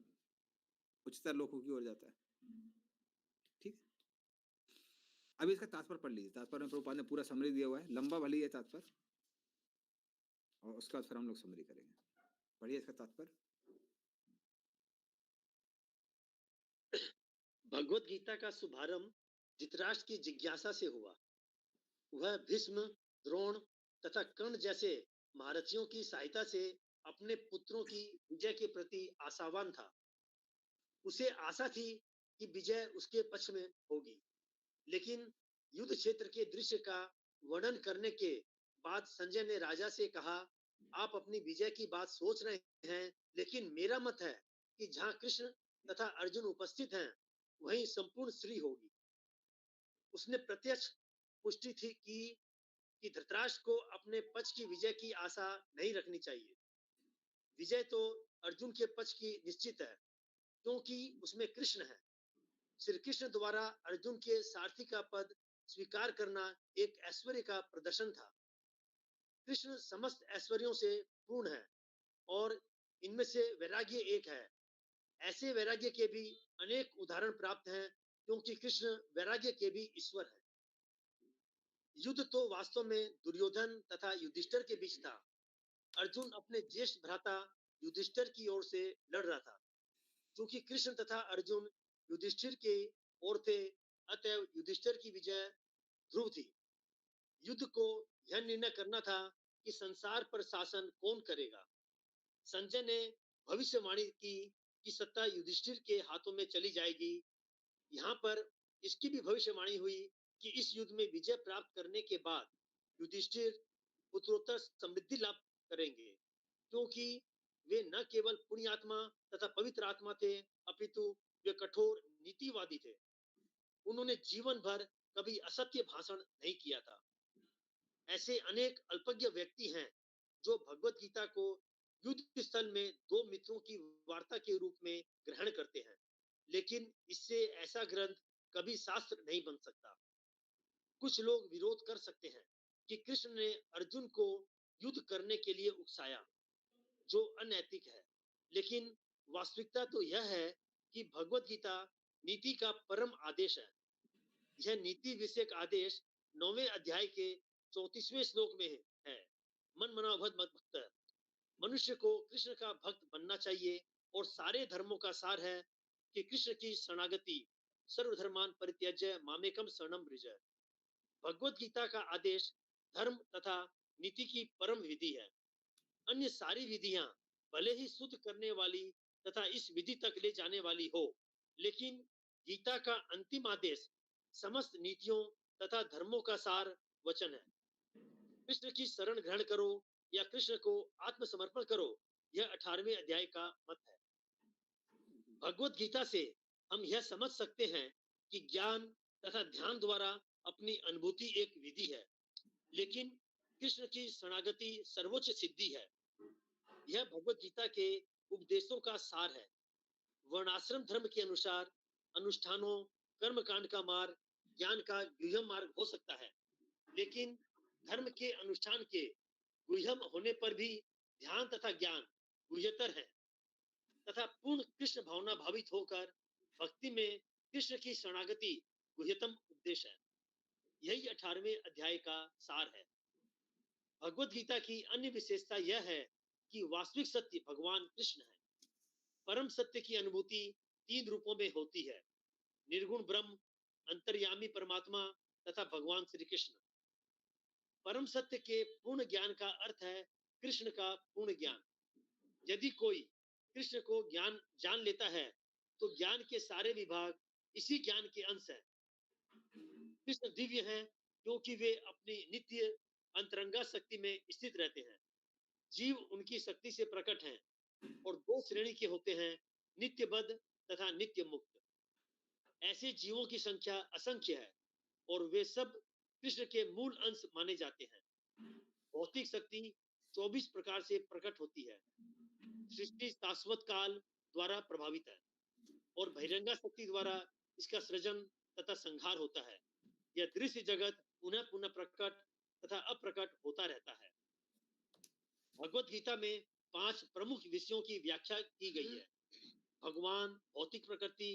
उच्चतर लोकों की ओर जाता है। ठीक, अभी इसका तात्पर्य पढ़ लीजिए, तात्पर्य में प्रभुपाद ने पूरा समरी दिया हुआ है, लंबा भले ही है तात्पर्य, और उसके बाद फिर हम लोग समरी करेंगे। पढ़िए इसका तात्पर्य। भगवत गीता का शुभारंभ धृतराष्ट्र की जिज्ञासा से हुआ। वह भीष्म, द्रोण तथा कर्ण जैसे महारथियों की सहायता से अपने पुत्रों की विजय के प्रति आशावान था। उसे आशा थी कि विजय उसके पक्ष में होगी, लेकिन युद्ध क्षेत्र के दृश्य का वर्णन करने के बाद संजय ने राजा से कहा, आप अपनी विजय की बात सोच रहे हैं, लेकिन मेरा मत है कि जहां कृष्ण तथा अर्जुन उपस्थित हैं, वहीं संपूर्ण श्री होगी। उसने प्रत्यक्ष पुष्टि थी कि धृतराष्ट्र को अपने पक्ष की विजय की आशा नहीं रखनी चाहिए। विजय तो अर्जुन के पक्ष की निश्चित है, क्योंकि उसमें कृष्ण है। श्री कृष्ण द्वारा अर्जुन के सारथी का पद स्वीकार करना एक ऐश्वर्य का प्रदर्शन था। कृष्ण समस्त ऐश्वर्यों से पूर्ण है, और इनमें से वैराग्य एक है। ऐसे वैराग्य के भी अनेक उदाहरण प्राप्त हैं, क्योंकि कृष्ण वैराग्य के भी ईश्वर है। युद्ध तो वास्तव में दुर्योधन तथा युधिष्ठिर के बीच था। अर्जुन अपने ज्येष्ठ भ्राता युधिष्ठिर की ओर से लड़ रहा था। क्योंकि कृष्ण तथा अर्जुन युधिष्ठिर के ओर थे, अतएव युधिष्ठिर की विजय ध्रुव थी। युद्ध को यह निर्णय करना था कि संसार पर शासन कौन करेगा। संजय ने भविष्यवाणी की कि सत्ता युधिष्ठिर के हाथों में चली जाएगी। यहाँ पर इसकी भी भविष्यवाणी हुई कि इस युद्ध में विजय प्राप्त करने के बाद युधिष्ठिर उत्तरोत्तर समृद्धि लाभ करेंगे, क्योंकि वे न केवल पुण्यात्मा तथा पवित्र आत्मा थे, अपितु वे कठोर नीतिवादी थे। उन्होंने जीवन भर कभी असत्य भाषण नहीं किया था। ऐसे अनेक अल्पज्ञ व्यक्ति हैं जो भगवत गीता को युद्ध स्थल में दो मित्रों की वार्ता के रूप में ग्रहण करते हैं, लेकिन इससे ऐसा ग्रंथ कभी शास्त्र नहीं बन सकता। कुछ लोग विरोध कर सकते हैं कि कृष्ण ने अर्जुन को युद्ध करने के लिए उकसाया, जो अनैतिक है, लेकिन वास्तविकता तो यह है कि भगवत गीता नीति का परम आदेश है। यह नीति विषयक आदेश 9वें अध्याय के 34वें श्लोक में है। मन मना भक्त, मनुष्य को कृष्ण का भक्त बनना चाहिए, और सारे धर्मों का सार है कि कृष्ण की शरणागति, सर्वधर्मान परित्यज्य मामेकम शरणम व्रज। भगवत गीता का आदेश धर्म तथा नीति की परम विधि है। अन्य सारी विधियां भले ही शुद्ध करने वाली तथा इस विधि तक ले जाने वाली हो, लेकिन गीता का अंतिम आदेश समस्त नीतियों तथा धर्मों का सार वचन है। कृष्ण की शरण ग्रहण करो या कृष्ण को आत्मसमर्पण करो, यह 18वें अध्याय का मत है। भगवत गीता से हम यह समझ सकते हैं कि ज्ञान तथा ध्यान द्वारा अपनी अनुभूति एक विधि है, लेकिन कृष्ण की शरणागति सर्वोच्च सिद्धि है। यह भगवत गीता के उपदेशों का सार है। वर्णाश्रम धर्म के अनुसार अनुष्ठानों, कर्म कांड का मार्ग ज्ञान का गुह्यम मार्ग हो सकता है, लेकिन धर्म के अनुष्ठान के गुह्यम होने पर भी ध्यान तथा ज्ञान गुह्यतर है तथा पूर्ण कृष्ण भावना भावित होकर भक्ति में कृष्ण की शरणागति गुह्यतम उपदेश है। यही 18वें अध्याय का सार है। भगवत गीता की अन्य विशेषता यह है कि वास्तविक सत्य भगवान कृष्ण है। परम सत्य की अनुभूति 3 रूपों में होती है: निर्गुण ब्रह्म, अंतर्यामी परमात्मा तथा भगवान श्री कृष्ण। परम सत्य के पूर्ण ज्ञान का अर्थ है कृष्ण का पूर्ण ज्ञान। यदि कोई कृष्ण को ज्ञान जान लेता है तो ज्ञान के सारे विभाग इसी ज्ञान के अंश हैं। कृष्ण दिव्य हैं क्योंकि वे अपनी नित्य अंतरंगा शक्ति में स्थित रहते हैं। जीव उनकी शक्ति से प्रकट हैं और 2 श्रेणी के होते हैं, नित्य बद्ध तथा नित्य मुक्त। ऐसे जीवों की संख्या असंख्य है और वे सब कृष्ण के मूल अंश माने जाते हैं। भौतिक शक्ति 24 प्रकार से प्रकट होती है। सृष्टि शाश्वत काल द्वारा प्रभावित है और बहिरंगा शक्ति द्वारा इसका सृजन तथा संहार होता है। यह दृश्य जगत पुनः पुनः प्रकट तथा अप्रकट होता रहता है। भगवत गीता में 5 प्रमुख विषयों की व्याख्या की गई है: भगवान, भौतिक प्रकृति,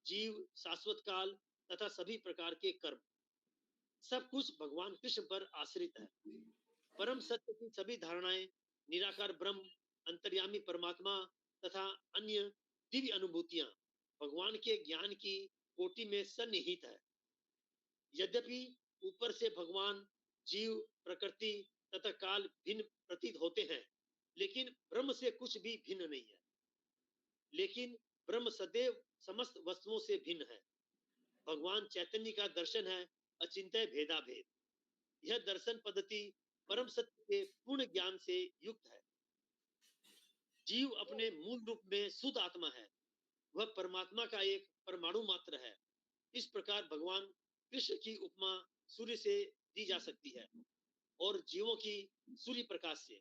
जीव, शाश्वत काल तथा सभी प्रकार के कर्म। सब कुछ भगवान कृष्ण पर आश्रित है। परम सत्य की सभी धारणाएं, निराकार ब्रह्म, अंतर्यामी परमात्मा तथा अन्य दिव्य अनुभूतियां भगवान के ज्ञान की कोटि में सन्निहित है। यद्यपि ऊपर से भगवान, जीव, प्रकृति तथा काल भिन्न प्रतीत होते हैं, लेकिन ब्रह्म से कुछ भी भिन्न नहीं है। लेकिन ब्रह्म सदैव समस्त वस्तुओं से भिन्न है। भगवान चैतन्य का दर्शन है अचिंत्य भेदाभेद। यह दर्शन पद्धति परम सत्य के पूर्ण ज्ञान से युक्त है। जीव अपने मूल रूप में शुद्ध आत्मा है। वह परमात्मा का एक परमाणु मात्र है। इस प्रकार भगवान कृष्ण की उपमा सूर्य से दी जा सकती है और जीवों की सूर्य प्रकाश से।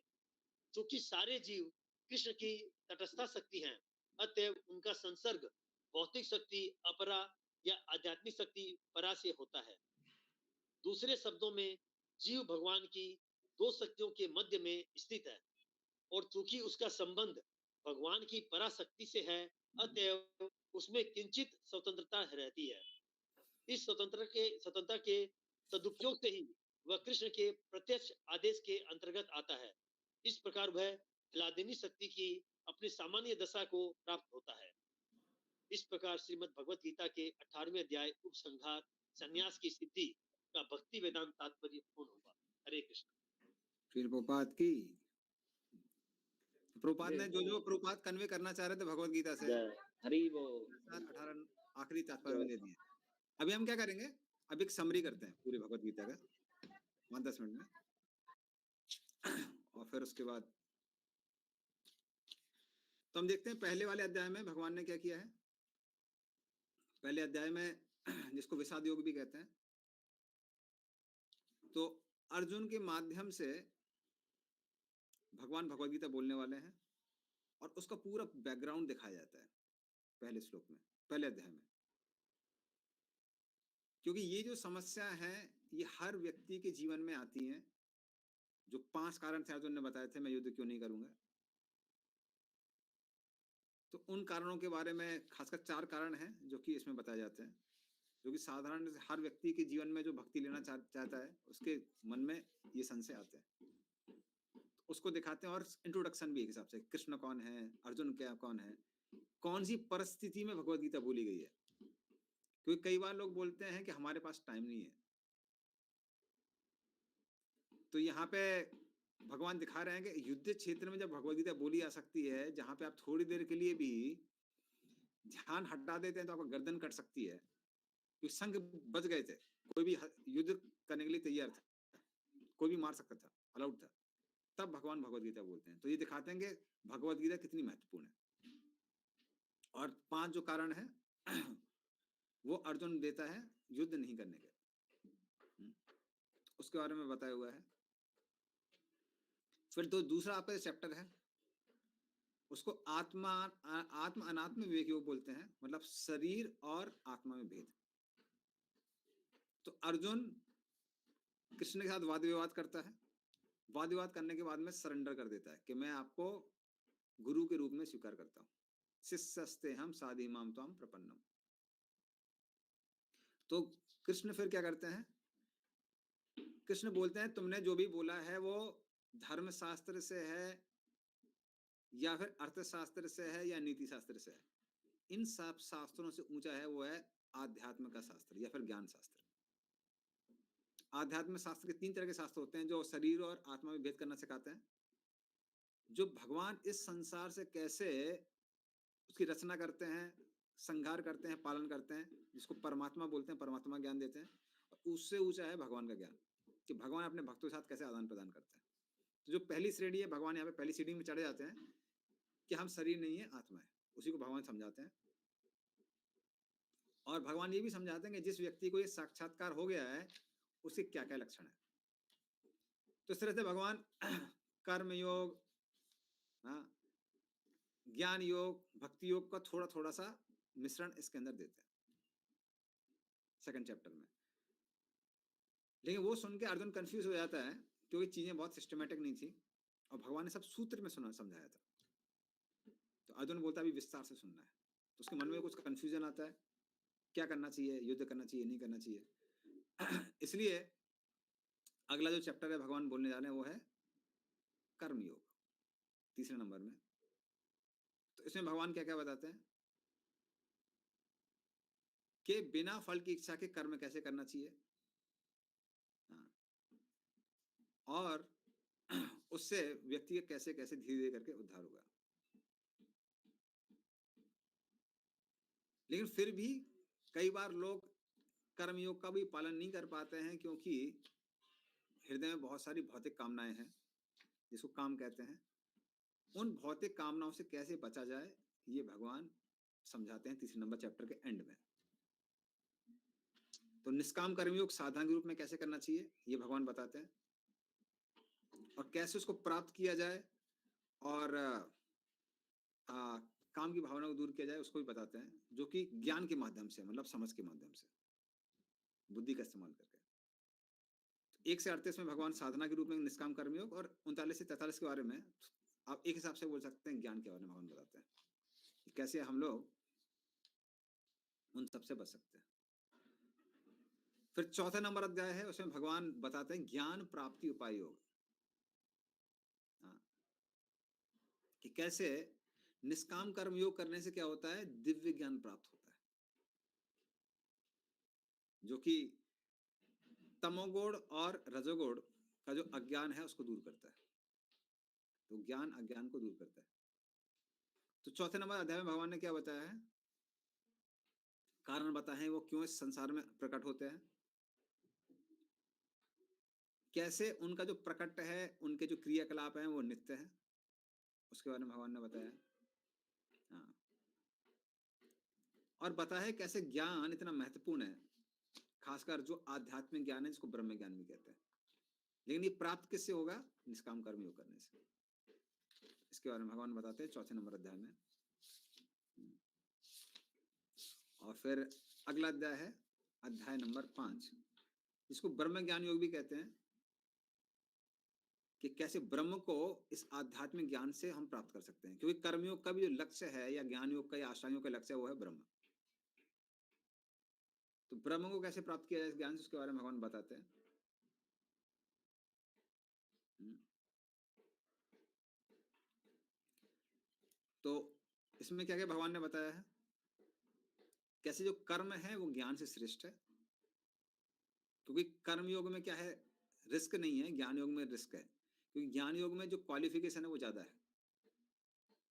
क्योंकि सारे जीव कृष्ण की तटस्था शक्ति हैं, अतएव उनका संसर्ग भौतिक शक्ति अपरा या आध्यात्मिक शक्ति परा से होता है। दूसरे शब्दों में जीव भगवान की 2 शक्तियों के मध्य में स्थित है और चूंकि उसका संबंध भगवान की पराशक्ति से है, अतएव उसमें किंचित स्वतंत्रता रहती है। इस स्वतंत्रता के सदुपयोग से ही वह कृष्ण के प्रत्यक्ष आदेश के अंतर्गत आता है। इस प्रकार वह ह्लादिनी शक्ति की अपनी सामान्य दशा को प्राप्त होता है। इस प्रकार श्रीमद् भगवत गीता के 18वें अध्याय उपसंहार संन्यास की सिद्धि का भक्ति वेदांत तात्पर्य पूर्ण हुआ। हरे कृष्ण। फिर प्रभुपाद की प्रभुपाद ने जो प्रभुपाद कन्वे करना चाह रहे थे भगवत गीता से, हरि वो 18 आखिरी तात्पर्य में दे दिए। अभी हम क्या करेंगे, अब एक समरी करते हैं पूरी भगवत गीता का 5-10 मिनट में, और फिर उसके बाद तो हम देखते हैं पहले वाले अध्याय में भगवान ने क्या किया है। पहले अध्याय में जिसको विषाद योग भी कहते हैं, तो अर्जुन के माध्यम से भगवान भगवत गीता बोलने वाले हैं और उसका पूरा बैकग्राउंड दिखाया जाता है पहले श्लोक में, पहले अध्याय में। क्योंकि ये जो समस्या है ये हर व्यक्ति के जीवन में आती है। जो 5 कारण थे अर्जुन ने बताए थे, मैं युद्ध क्यों नहीं करूंगा, तो उन कारणों के बारे में खासकर 4 कारण हैं जो कि इसमें बताए जाते हैं, जो कि साधारण हर व्यक्ति के जीवन में जो भक्ति लेना चाहता है उसके मन में ये संशय आते हैं। तो उसको दिखाते हैं और इंट्रोडक्शन भी एक हिसाब से, कृष्ण कौन है, अर्जुन क्या कौन है, कौन सी परिस्थिति में भगवत गीता बोली गई है। क्योंकि कई बार लोग बोलते हैं कि हमारे पास टाइम नहीं है, तो यहाँ पे भगवान दिखा रहे हैं कि युद्ध क्षेत्र में जब भगवत गीता बोली जा सकती है, जहाँ पे आप थोड़ी देर के लिए भी ध्यान हटा देते हैं तो आपका गर्दन कट सकती है। क्योंकि संघ बच गए थे, कोई भी युद्ध करने के लिए तैयार था, कोई भी मार सकता था, अलाउड था, तब भगवान भगवत गीता बोलते हैं। तो ये दिखाते हैं कि भगवत गीता कितनी महत्वपूर्ण है और 5 जो कारण है वो अर्जुन देता है युद्ध नहीं करने के। उसके बारे में बताया हुआ है। फिर दूसरा आपका चैप्टर है, उसको आत्म अनात्म विवेक योग बोलते हैं, मतलब शरीर और आत्मा में भेद। तो अर्जुन कृष्ण के साथ वाद विवाद करता है, वाद विवाद करने के बाद में सरेंडर कर देता है कि मैं आपको गुरु के रूप में स्वीकार करता हूं, शिष्यस्ते हम साधि माम त्वाम प्रपन्नम। तो कृष्ण फिर क्या करते हैं, कृष्ण बोलते हैं तुमने जो भी बोला है वो धर्म शास्त्र से है या फिर अर्थशास्त्र से है या नीति शास्त्र से है, इन सब शास्त्रों से ऊंचा है वो है आध्यात्म का शास्त्र या फिर ज्ञान शास्त्र। आध्यात्म शास्त्र के 3 तरह के शास्त्र होते हैं जो शरीर और आत्मा में भेद करना सिखाते हैं, जो भगवान इस संसार से कैसे उसकी रचना करते हैं, संहार करते हैं, पालन करते हैं, जिसको परमात्मा बोलते हैं, परमात्मा ज्ञान देते हैं। और उससे ऊंचा है भगवान का ज्ञान, कि भगवान अपने भक्तों के साथ कैसे आदान प्रदान करते हैं। तो जो पहली श्रेणी है, भगवान यहाँ पे पहली सीढ़ी में चढ़े जाते हैं कि हम शरीर नहीं है, आत्मा है, उसी को भगवान समझाते हैं। और भगवान ये भी समझाते हैं कि जिस व्यक्ति को ये साक्षात्कार हो गया है उसके क्या क्या लक्षण है। तो इस तरह से भगवान कर्म योग, हाँ, ज्ञान योग, भक्ति योग का थोड़ा थोड़ा सा मिश्रण इसके अंदर देते हैं सेकंड चैप्टर में। लेकिन वो सुन के अर्जुन कंफ्यूज हो जाता है क्योंकि चीजें बहुत सिस्टमेटिक नहीं थी और भगवान ने सब सूत्र में समझाया था। तो अर्जुन बोलता है अभी विस्तार से सुनना है। तो उसके मन में कुछ कंफ्यूजन आता है, क्या करना चाहिए, युद्ध करना चाहिए, नहीं करना चाहिए। इसलिए अगला जो चैप्टर है भगवान बोलने जा रहे हैं वो है कर्म योग, तीसरे नंबर में। तो इसमें भगवान क्या क्या बताते हैं कि बिना फल की इच्छा के कर्म कैसे करना चाहिए, और उससे व्यक्ति का कैसे कैसे धीरे धीरे करके उद्धार होगा। लेकिन फिर भी कई बार लोग कर्मयोग का भी पालन नहीं कर पाते हैं क्योंकि हृदय में बहुत सारी भौतिक कामनाएं हैं, जिसको काम कहते हैं। उन भौतिक कामनाओं से कैसे बचा जाए ये भगवान समझाते हैं तीसरे नंबर चैप्टर के एंड में। तो निष्काम कर्मयोग साधना के रूप में कैसे करना चाहिए ये भगवान बताते हैं, और कैसे उसको प्राप्त किया जाए और काम की भावना को दूर किया जाए उसको भी बताते हैं, जो कि ज्ञान के माध्यम से, मतलब समझ के माध्यम से, बुद्धि का इस्तेमाल करके। 1 से 38 में भगवान साधना के रूप में निष्काम कर्मयोग, और 39 से 43 के बारे में आप एक हिसाब से बोल सकते हैं ज्ञान के बारे में भगवान बताते हैं कि कैसे हम लोग उन सबसे बच सकते हैं। फिर चौथा नंबर अध्याय है, उसमें भगवान बताते हैं ज्ञान प्राप्ति उपाय योग, कि कैसे निष्काम कर्म योग करने से क्या होता है, दिव्य ज्ञान प्राप्त होता है, जो कि तमोगुण और रजोगुण का जो अज्ञान है उसको दूर करता है। तो ज्ञान अज्ञान को दूर करता है। तो चौथे नंबर अध्याय में भगवान ने क्या बताया है, कारण बताए हैं वो क्यों इस संसार में प्रकट होते हैं, कैसे उनका जो प्रकट है, उनके जो क्रियाकलाप हैं वो नित्य है, उसके बारे में भगवान ने बताया। हाँ, और बताया है कैसे ज्ञान इतना महत्वपूर्ण है, खासकर जो आध्यात्मिक ज्ञान है जिसको ब्रह्म ज्ञान भी कहते हैं। लेकिन ये प्राप्त किससे होगा, निष्काम कर्म योग करने से। इसके बारे में भगवान बताते हैं चौथे नंबर अध्याय में। और फिर अगला अध्याय है अध्याय नंबर 5, जिसको ब्रह्म ज्ञान योग भी कहते हैं, कि कैसे ब्रह्म को इस आध्यात्मिक ज्ञान से हम प्राप्त कर सकते हैं। क्योंकि कर्मयोग का भी जो लक्ष्य है, या ज्ञान योग का या आश्रम योग का लक्ष्य है, वो है ब्रह्म। तो ब्रह्म को कैसे प्राप्त किया जाए इस ज्ञान से, उसके बारे में भगवान बताते हैं। तो इसमें क्या क्या भगवान ने बताया है, कैसे जो कर्म है वो ज्ञान से श्रेष्ठ है, क्योंकि कर्म योग में क्या है, रिस्क नहीं है, ज्ञान योग में रिस्क है। क्योंकि ज्ञान योग में जो क्वालिफिकेशन है वो ज्यादा है,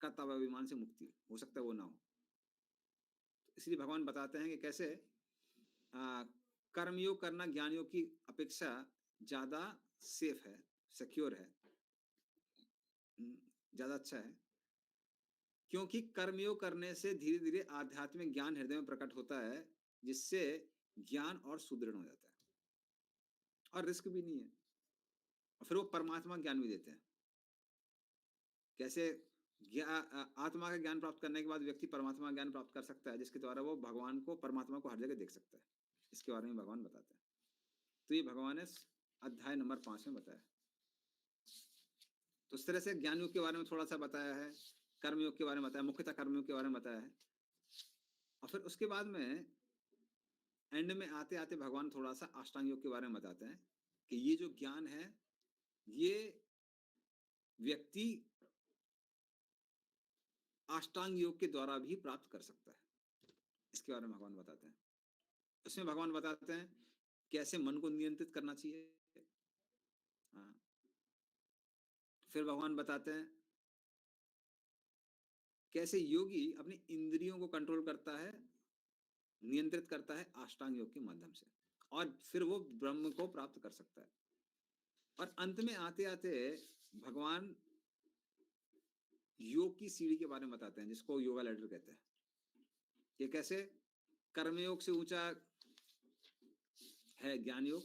कर्तव्याभिमान से मुक्ति हो सकता है वो ना हो। इसलिए भगवान बताते हैं कि कैसे कर्म योग करना ज्ञान योग की अपेक्षा ज्यादा सेफ है, सिक्योर है, ज्यादा अच्छा है। क्योंकि कर्मयोग करने से धीरे धीरे आध्यात्मिक ज्ञान हृदय में प्रकट होता है, जिससे ज्ञान और सुदृढ़ हो जाता है और रिस्क भी नहीं है। और फिर वो परमात्मा ज्ञान भी देते हैं। कैसे आत्मा का ज्ञान प्राप्त करने के बाद व्यक्ति परमात्मा ज्ञान प्राप्त कर सकता है, जिसके द्वारा वो भगवान को, परमात्मा को हर जगह देख सकता है। इसके बारे में भगवान बताते हैं। तो ये भगवान ने अध्याय नंबर 5 में बताया। तो इस तरह से ज्ञान योग के बारे में थोड़ा सा बताया है, कर्मयोग के बारे में बताया, मुख्यतः कर्मयोग के बारे में बताया है। और फिर उसके बाद में एंड में आते आते भगवान थोड़ा सा अष्टांग योग के बारे में बताते हैं कि ये जो ज्ञान है ये व्यक्ति अष्टांग योग के द्वारा भी प्राप्त कर सकता है। इसके बारे में भगवान बताते हैं। उसमें भगवान बताते हैं कैसे मन को नियंत्रित करना चाहिए। हाँ। फिर भगवान बताते हैं कैसे योगी अपनी इंद्रियों को कंट्रोल करता है, नियंत्रित करता है अष्टांग योग के माध्यम से, और फिर वो ब्रह्म को प्राप्त कर सकता है। और अंत में आते आते भगवान योग की सीढ़ी के बारे में बताते हैं, जिसको योगा लैडर कहते हैं। ये कैसे कर्मयोग से ऊंचा है ज्ञान योग,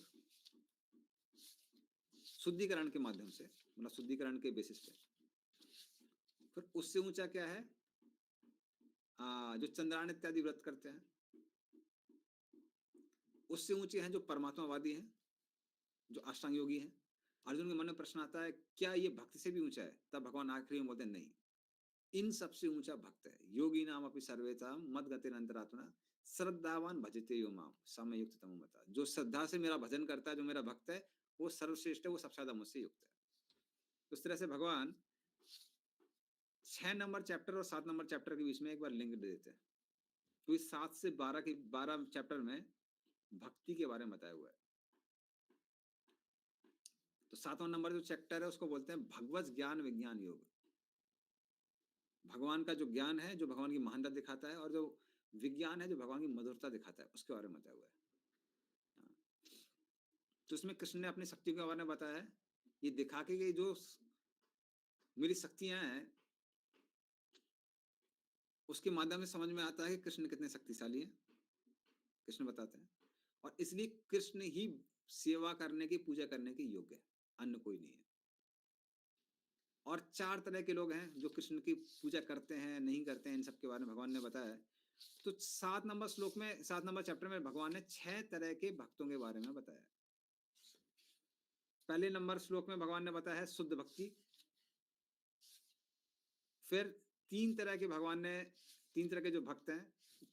शुद्धिकरण के माध्यम से, मतलब शुद्धिकरण के बेसिस पे। फिर उससे ऊंचा क्या है, जो चंद्रायण इत्यादि व्रत करते हैं। उससे ऊंचे हैं जो परमात्मावादी हैं, जो अष्टांग योगी हैं। अर्जुन के मन में प्रश्न आता है क्या ये भक्ति से भी ऊंचा है? तब भगवान आखिरी में बोलते हैं नहीं, इन सबसे ऊंचा भक्त है। योगी नाम अपि सर्वेता मद गतिन अंतरात्मना श्रद्धावान भजते यो माम समय युक्त तमो मता। जो श्रद्धा से मेरा भजन करता है, जो मेरा भक्त है, वो सर्वश्रेष्ठ है, वो सबसे ज्यादा मुझसे युक्त है। उस तरह से भगवान 6 नंबर चैप्टर और 7 नंबर चैप्टर के बीच में एक बार लिंक दे देते हैं। तो इस 7 से 12 के 12 चैप्टर में भक्ति के बारे में बताया हुआ है। तो 7वां नंबर जो चैप्टर है उसको बोलते हैं भगवत ज्ञान विज्ञान योग। भगवान का जो ज्ञान है, जो भगवान की महानता दिखाता है, और जो विज्ञान है, जो भगवान की मधुरता दिखाता है, उसके बारे में बताया हुआ है। तो इसमें कृष्ण ने अपनी शक्तियों के बारे में बताया है, ये दिखा के कि जो मेरी शक्तियां हैं उसके माध्यम से समझ में आता है कि कृष्ण कितने शक्तिशाली हैं। कृष्ण बताते हैं, और इसलिए कृष्ण ही सेवा करने की, पूजा करने के योग्य है, अन्य कोई नहीं है। और 4 तरह के लोग हैं जो कृष्ण की पूजा करते हैं, नहीं करते हैं, इन सब के बारे में भगवान ने बताया है। तो 7 नंबर श्लोक में, 7 नंबर चैप्टर में भगवान ने 6 तरह के भक्तों के बारे में बताया। पहले नंबर श्लोक में भगवान ने बताया है शुद्ध भक्ति। फिर 3 तरह के भगवान ने, 3 तरह के जो भक्त हैं,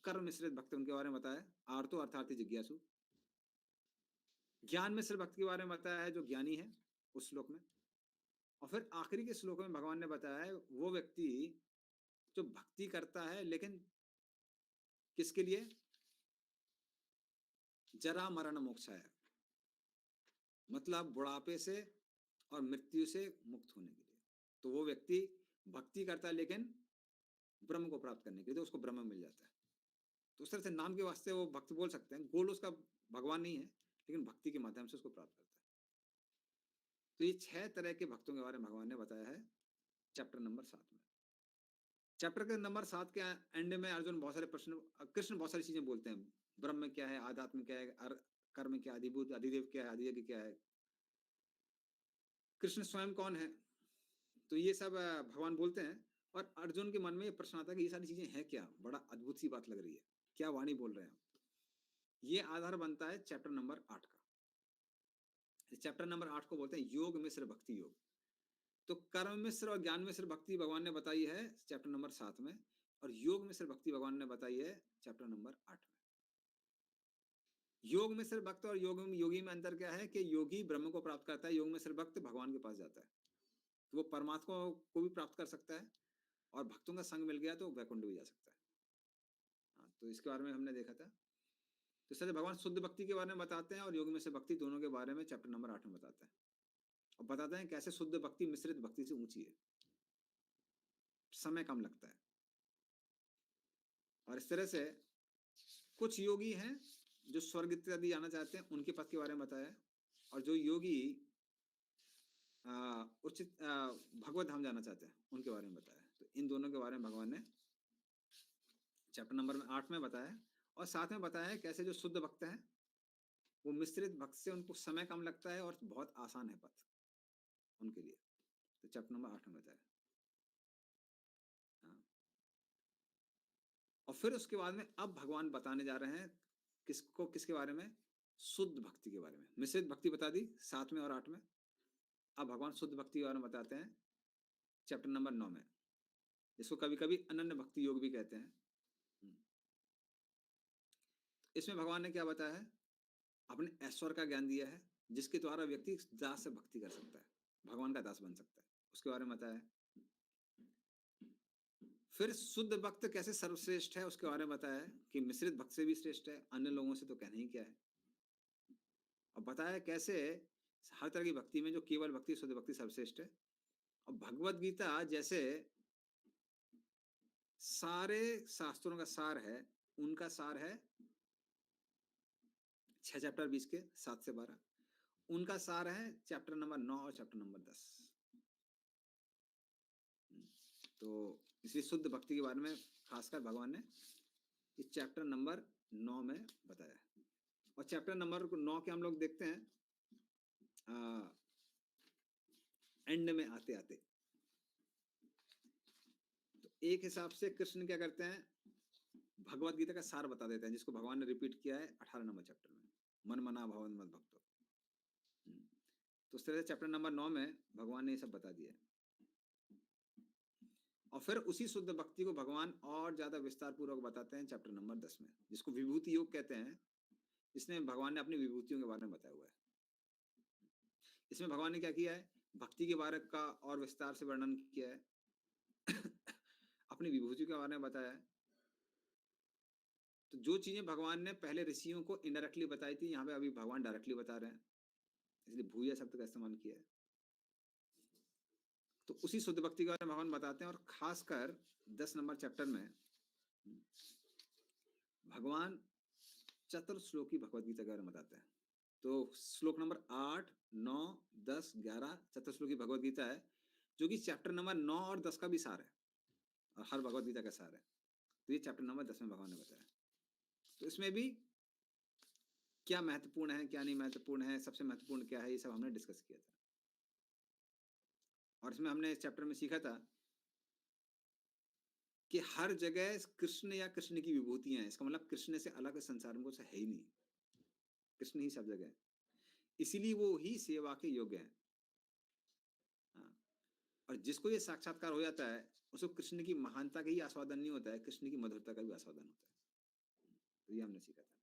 कर्म मिश्रित भक्त, उनके बारे में बताया। आर्तो अर्थार्थी जिज्ञासु। ज्ञान मिश्रित भक्त के बारे में बताया है, जो ज्ञानी है, उस श्लोक में। और फिर आखिरी के श्लोक में भगवान ने बताया है वो व्यक्ति जो भक्ति करता है, लेकिन किसके लिए? जरा मरण मोक्षाय, मतलब बुढ़ापे से और मृत्यु से मुक्त होने के लिए। तो वो व्यक्ति भक्ति करता है लेकिन ब्रह्म को प्राप्त करने के लिए, तो उसको ब्रह्म मिल जाता है। तो उस तरह से नाम के वास्ते वो भक्त बोल सकते हैं। गोल उसका भगवान नहीं है, लेकिन भक्ति के माध्यम से उसको प्राप्त करता है। तो ये 6 तरह के भक्तों के बारे में भगवान ने बताया है चैप्टर नंबर 7 में। चैप्टर के नंबर 7 के एंड में अर्जुन बहुत सारे प्रश्न, कृष्ण बहुत सारी चीजें बोलते हैं। ब्रह्म क्या है, आध्यात्म क्या है, कर्म क्या है, अधिभूत अधिदेव क्या है, अधियज्ञ क्या है, कृष्ण स्वयं कौन है, तो ये सब भगवान बोलते हैं। और अर्जुन के मन में ये प्रश्न आता है कि ये सारी चीजें हैं क्या? बड़ा अद्भुत सी बात लग रही है, क्या वाणी बोल रहे हैं आप? ये आधार बनता है चैप्टर नंबर 8 का। चैप्टर नंबर 8 को बोलते हैं योग मिश्र भक्ति योग। तो कर्म मिश्र और ज्ञान मिश्र भक्ति भगवान ने बताई है चैप्टर नंबर 7 में, और योग मिश्र भक्ति भगवान ने बताई है चैप्टर नंबर 8 में। योग मिश्र भक्त और योगी में अंतर क्या है कि योगी ब्रह्म को प्राप्त करता है, योग मिश्र भक्त भगवान के पास जाता है, तो वो परमात्मा को भी प्राप्त कर सकता है, और भक्तों का संग मिल गया तो वैकुंठ भी जा सकता है। हाँ, तो इसके बारे में हमने देखा था। तो इसलिए भगवान शुद्ध भक्ति के बारे में बताते हैं और योग में से भक्ति, दोनों के बारे में चैप्टर नंबर 8 में बताते हैं। और बताते हैं कैसे शुद्ध भक्ति मिश्रित भक्ति से ऊंची है, समय कम लगता है। और इस तरह से कुछ योगी हैं जो स्वर्ग इत्यादि जाना चाहते हैं, उनके पथ के बारे में बताया है। और जो योगी उचित भगवत धाम जाना चाहते हैं उनके बारे में बताया। तो इन दोनों के बारे में भगवान ने चैप्टर नंबर 8 में बताया, और साथ में बताया है कैसे जो शुद्ध भक्त हैं वो मिश्रित भक्त से उनको समय कम लगता है और बहुत आसान है पथ उनके लिए। तो चैप्टर नंबर 8 में बताया। हाँ। और फिर उसके बाद में अब भगवान बताने जा रहे हैं किसके बारे में? शुद्ध भक्ति के बारे में। मिश्रित भक्ति बता दी 7 में और 8 में। अब भगवान शुद्ध भक्ति के बारे में बताते हैं चैप्टर नंबर 9 में, जिसको कभी कभी अनन्य भक्ति योग भी कहते हैं। इसमें भगवान ने क्या बताया है? अपने ऐश्वर्य का ज्ञान दिया है जिसके द्वारा व्यक्ति दास से भक्ति कर सकता है, भगवान का दास बन सकता है, उसके बारे में बताया है। फिर शुद्ध भक्त कैसे सर्वश्रेष्ठ है उसके बारे में बताया है कि मिश्रित भक्त से भी श्रेष्ठ है, अन्य लोगों से तो कहना ही क्या है। और बताया कैसे हर तरह की भक्ति में जो केवल भक्ति, शुद्ध भक्ति सर्वश्रेष्ठ है। और भगवत गीता जैसे सारे शास्त्रों का सार है, उनका सार है 6 चैप्टर 20 के 7 से 12, उनका सार है चैप्टर नंबर 9 और चैप्टर नंबर 10। तो इसलिए शुद्ध भक्ति के बारे में खासकर भगवान ने इस चैप्टर नंबर 9 में बताया। और चैप्टर नंबर 9 के हम लोग देखते हैं एंड में आते आते, तो एक हिसाब से कृष्ण क्या करते हैं, भगवत गीता का सार बता देते हैं, जिसको भगवान ने रिपीट किया है 18 नंबर चैप्टर में, मन मना भवन मत भक्तो। तो उस तरह से चैप्टर नंबर 9 में भगवान ने ये सब बता दिया है। और फिर उसी शुद्ध भक्ति को भगवान और ज्यादा विस्तार पूर्वक बताते हैं चैप्टर नंबर 10 में, जिसको विभूति योग कहते हैं। इसमें भगवान ने अपनी विभूतियों के बारे में बताया हुआ है। इसमें भगवान ने क्या किया है, भक्ति के बारे का और विस्तार से वर्णन किया है अपनी विभूतियों के बारे में बताया है। तो जो चीजें भगवान ने पहले ऋषियों को इनडायरेक्टली बताई थी, यहाँ पे अभी भगवान डायरेक्टली बता रहे हैं, इसलिए भूया शब्द का इस्तेमाल किया है। तो उसी शुद्ध भक्ति के बारे में भगवान बताते हैं। और खासकर 10 नंबर चैप्टर में भगवान चतुर्श्लोकी भगवत गीता के बारे में बताते हैं। तो श्लोक नंबर 8, 9, 10, 11 चतुर्श्लोकी भगवत गीता है, जो कि चैप्टर नंबर 9 और 10 का भी सार है और हर भगवत गीता का सार है। तो ये चैप्टर नंबर 10 में भगवान ने बताया। तो इसमें भी क्या महत्वपूर्ण है, क्या नहीं महत्वपूर्ण है, सबसे महत्वपूर्ण क्या है, ये सब हमने डिस्कस किया था। और इसमें हमने इस चैप्टर में सीखा था कि हर जगह कृष्ण या कृष्ण की विभूतियां हैं। इसका मतलब कृष्ण से अलग संसार में कुछ है ही नहीं, कृष्ण ही सब जगह है, इसीलिए वो ही सेवा के योग्य है। और जिसको ये साक्षात्कार हो जाता है उसको कृष्ण की महानता का ही आस्वादन नहीं होता है, कृष्ण की मधुरता का भी आस्वादन होता है। तो ये हमने सीखा था।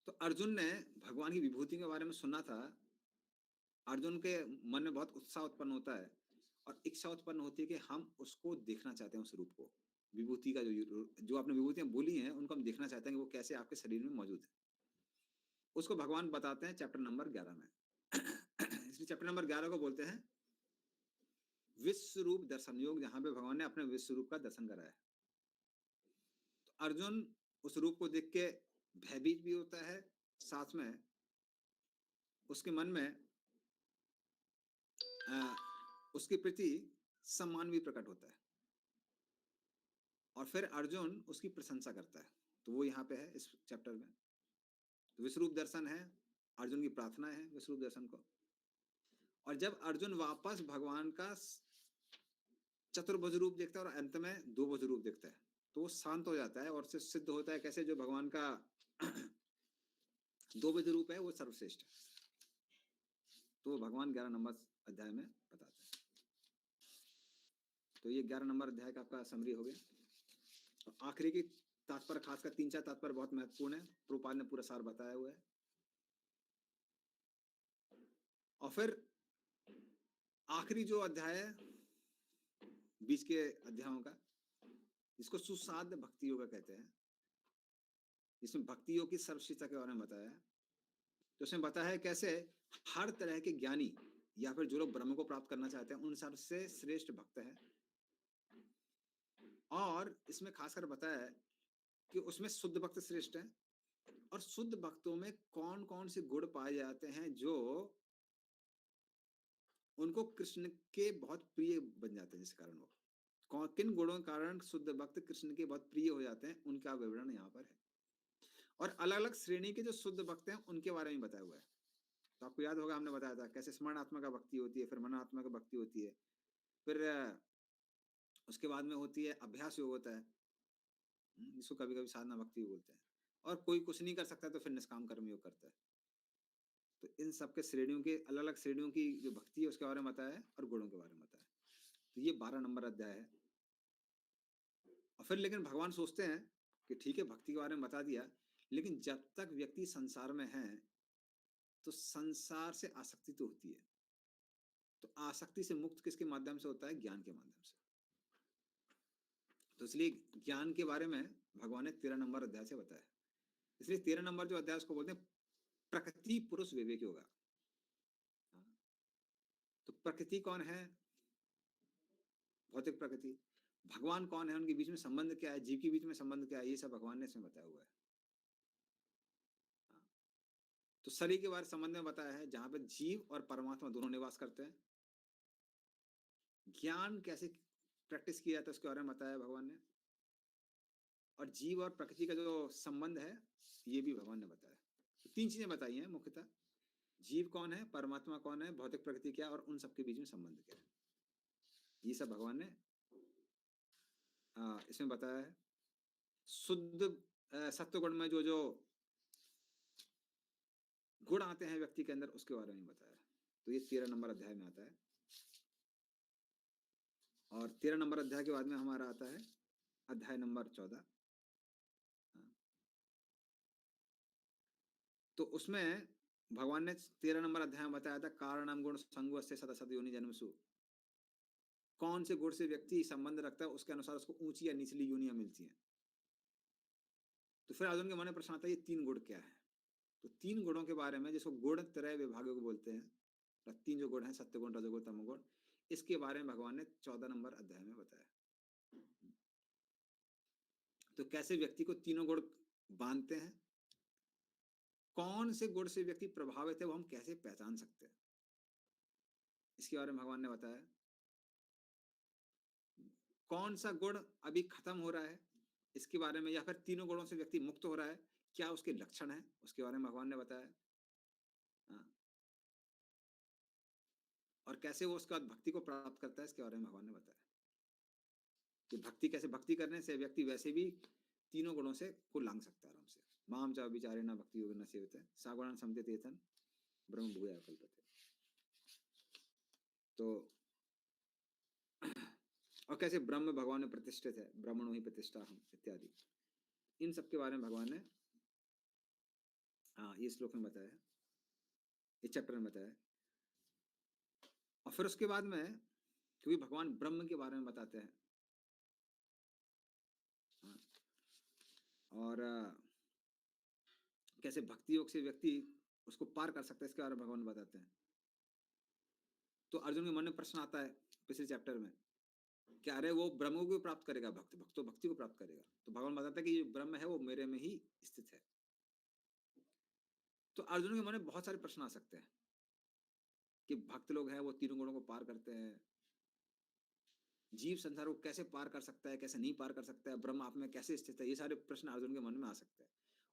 तो अर्जुन ने भगवान की विभूति के बारे में सुना था। अर्जुन के मन में बहुत उत्साह उत्पन्न होता है और इच्छा उत्पन्न होती है कि हम उसको देखना चाहते हैं, उस रूप को, विभूति का जो आपने विभूतियां बोली हैं उनको हम देखना चाहते हैं कि वो कैसे आपके शरीर में मौजूद है। उसको भगवान बताते हैं चैप्टर नंबर 11 में इसलिए चैप्टर नंबर 11 को बोलते हैं विश्व रूप दर्शन योग, जहां पे भगवान ने अपने विश्व रूप का दर्शन कराया। तो अर्जुन उस रूप को देख के भयभीत भी होता है, साथ में उसके मन में उसके प्रति सम्मान भी प्रकट होता है। और फिर अर्जुन उसकी प्रशंसा करता है। तो वो यहाँ पे है इस चैप्टर में। तो विश्वरूप दर्शन है, अर्जुन की प्रार्थना है विश्वरूप दर्शन को। और जब अर्जुन वापस भगवान का चतुर्भुज रूप देखता है और अंत में 2 भुज रूप देखता है, तो वो शांत हो जाता है और उससे सिद्ध होता है कैसे जो भगवान का 2 भुज रूप है वो सर्वश्रेष्ठ है। तो भगवान 11 नंबर अध्याय में बताते हैं। तो ये 11 नंबर अध्याय का आपका समरी हो गया। और आखिरी की तात्पर्य, खासकर 3-4 तात्पर्य बहुत महत्वपूर्ण है, प्रभुपाद ने पूरा सार बताया हुआ है। और फिर आखिरी जो अध्याय है 20 के अध्यायों का, जिसको सुसाध्य भक्ति योग कहते हैं, इसमें भक्ति योग की सर्वश्रेष्ठता के बारे में बताया है। तो उसमें बताया है कैसे हर तरह के ज्ञानी या फिर जो लोग ब्रह्म को प्राप्त करना चाहते हैं उन सबसे श्रेष्ठ भक्त है। और इसमें खासकर बताया है कि उसमें शुद्ध भक्त श्रेष्ठ है, और शुद्ध भक्तों में कौन कौन से गुण पाए जाते हैं जो उनको कृष्ण के बहुत प्रिय बन जाते हैं, जिस कारण वो किन गुणों के कारण शुद्ध भक्त कृष्ण के बहुत प्रिय हो जाते हैं, उनका विवरण यहाँ पर है। और अलग अलग श्रेणी के जो शुद्ध भक्त हैं उनके बारे में बताया हुआ है। तो आपको याद होगा हमने बताया था कैसे स्मरणात्मा का भक्ति होती है, फिर मनात्मा का भक्ति होती है, फिर उसके बाद में होती है अभ्यास योग होता है, जिसको कभी कभी साधना भक्ति बोलते हैं। और कोई कुछ नहीं कर सकता तो फिर निष्काम कर्म योग करता है। तो इन सबके श्रेणियों के अलग अलग श्रेणियों की जो भक्ति है उसके बारे में बताया है और गुणों के बारे में बताया है। तो ये 12 नंबर अध्याय है। और फिर लेकिन भगवान सोचते हैं कि ठीक है भक्ति के बारे में बता दिया, लेकिन जब तक व्यक्ति संसार में है तो संसार से आसक्ति तो होती है। तो आसक्ति से मुक्त किसके माध्यम से होता है? ज्ञान के माध्यम से। तो इसलिए ज्ञान के बारे में भगवान ने 13 नंबर अध्याय से बताया। इसलिए 13 नंबर जो अध्याय उसको बोलते हैं प्रकृति पुरुष विवेक योगा। तो प्रकृति कौन है? भौतिक प्रकृति। भगवान कौन है? उनके बीच में संबंध क्या है? जीव के बीच में संबंध क्या है? ये सब भगवान ने इसमें बताया हुआ है। तो शरीर के बारे संबंध में बताया है, जहां पर जीव और परमात्मा दोनों निवास करते हैं। ज्ञान कैसे प्रैक्टिस किया जाता है उसके बारे में बताया भगवान ने। और जीव और प्रकृति का जो संबंध है ये भी भगवान ने बताया। तो 3 चीजें बताई हैं मुख्यतः, जीव कौन है, परमात्मा कौन है, भौतिक प्रकृति क्या, और उन सबके बीच में संबंध क्या है। ये सब भगवान ने इसमें बताया है। शुद्ध सत्व गुण में जो जो गुण आते हैं व्यक्ति के अंदर उसके बारे में बताया है। तो ये 13 नंबर अध्याय में आता है। और 13 नंबर अध्याय के बाद में हमारा आता है अध्याय नंबर 14। तो उसमें भगवान ने 13 नंबर अध्याय में बताया था कारणम गुण संगो से सदा सद योनि जन्मसु। कौन से गुण से व्यक्ति संबंध रखता है उसके अनुसार उसको ऊंची या निचली योनियां मिलती हैं। तो फिर अर्जुन के मन में प्रश्न आता है ये 3 गुण क्या है? तो 3 गुणों के बारे में, जिसको गुण त्रय विभागों को बोलते हैं, 3 जो गुण हैं सत्य गुण, रजोगुण, तमोगुण, इसके बारे में भगवान ने 14 नंबर अध्याय में बताया। तो कैसे व्यक्ति को तीनों गुण बांधते हैं, कौन से गुण से व्यक्ति प्रभावित है वो हम कैसे पहचान सकते हैं, इसके बारे में भगवान ने बताया। कौन सा गुण अभी खत्म हो रहा है इसके बारे में, या फिर तीनों गुणों से व्यक्ति मुक्त हो रहा है, क्या उसके लक्षण है उसके बारे में भगवान ने बताया। और कैसे वो उसका भक्ति को प्राप्त करता है इसके बारे में भगवान ने बताया कि भक्ति कैसे, भक्ति करने से व्यक्ति वैसे भी तीनों गुणों से को लांग सकता है आराम से। माम च विचारे न भक्ति योग न सेवते सागुणन समते तन ब्रह्म भूया कल्पते। तो और कैसे ब्रह्म भगवान में प्रतिष्ठित है, ब्रह्मणो ही प्रतिष्ठा हम इत्यादि, इन सब के बारे में भगवान ने ये श्लोक में बताया है, इस चैप्टर में बताया है। और फिर उसके बाद में क्योंकि भगवान ब्रह्म के बारे में बताते हैं और कैसे भक्ति योग से व्यक्ति उसको पार कर सकता है इसके बारे में भगवान बताते हैं। तो अर्जुन के मन में प्रश्न आता है पिछले चैप्टर में, क्या अरे वो ब्रह्म को प्राप्त करेगा, भक्त भक्त तो भक्ति को प्राप्त करेगा। तो भगवान बताता है कि जो ब्रह्म है वो मेरे में ही स्थित है। तो अर्जुन के मन में बहुत सारे प्रश्न आ सकते हैं कि भक्त लोग हैं वो तीनों गुणों को पार करते हैं, जीव संसार को कैसे पार कर सकता है, कैसे नहीं पार कर सकता है, ब्रह्म आप में कैसे स्थित है, ये सारे प्रश्न अर्जुन के मन में आ सकते हैं।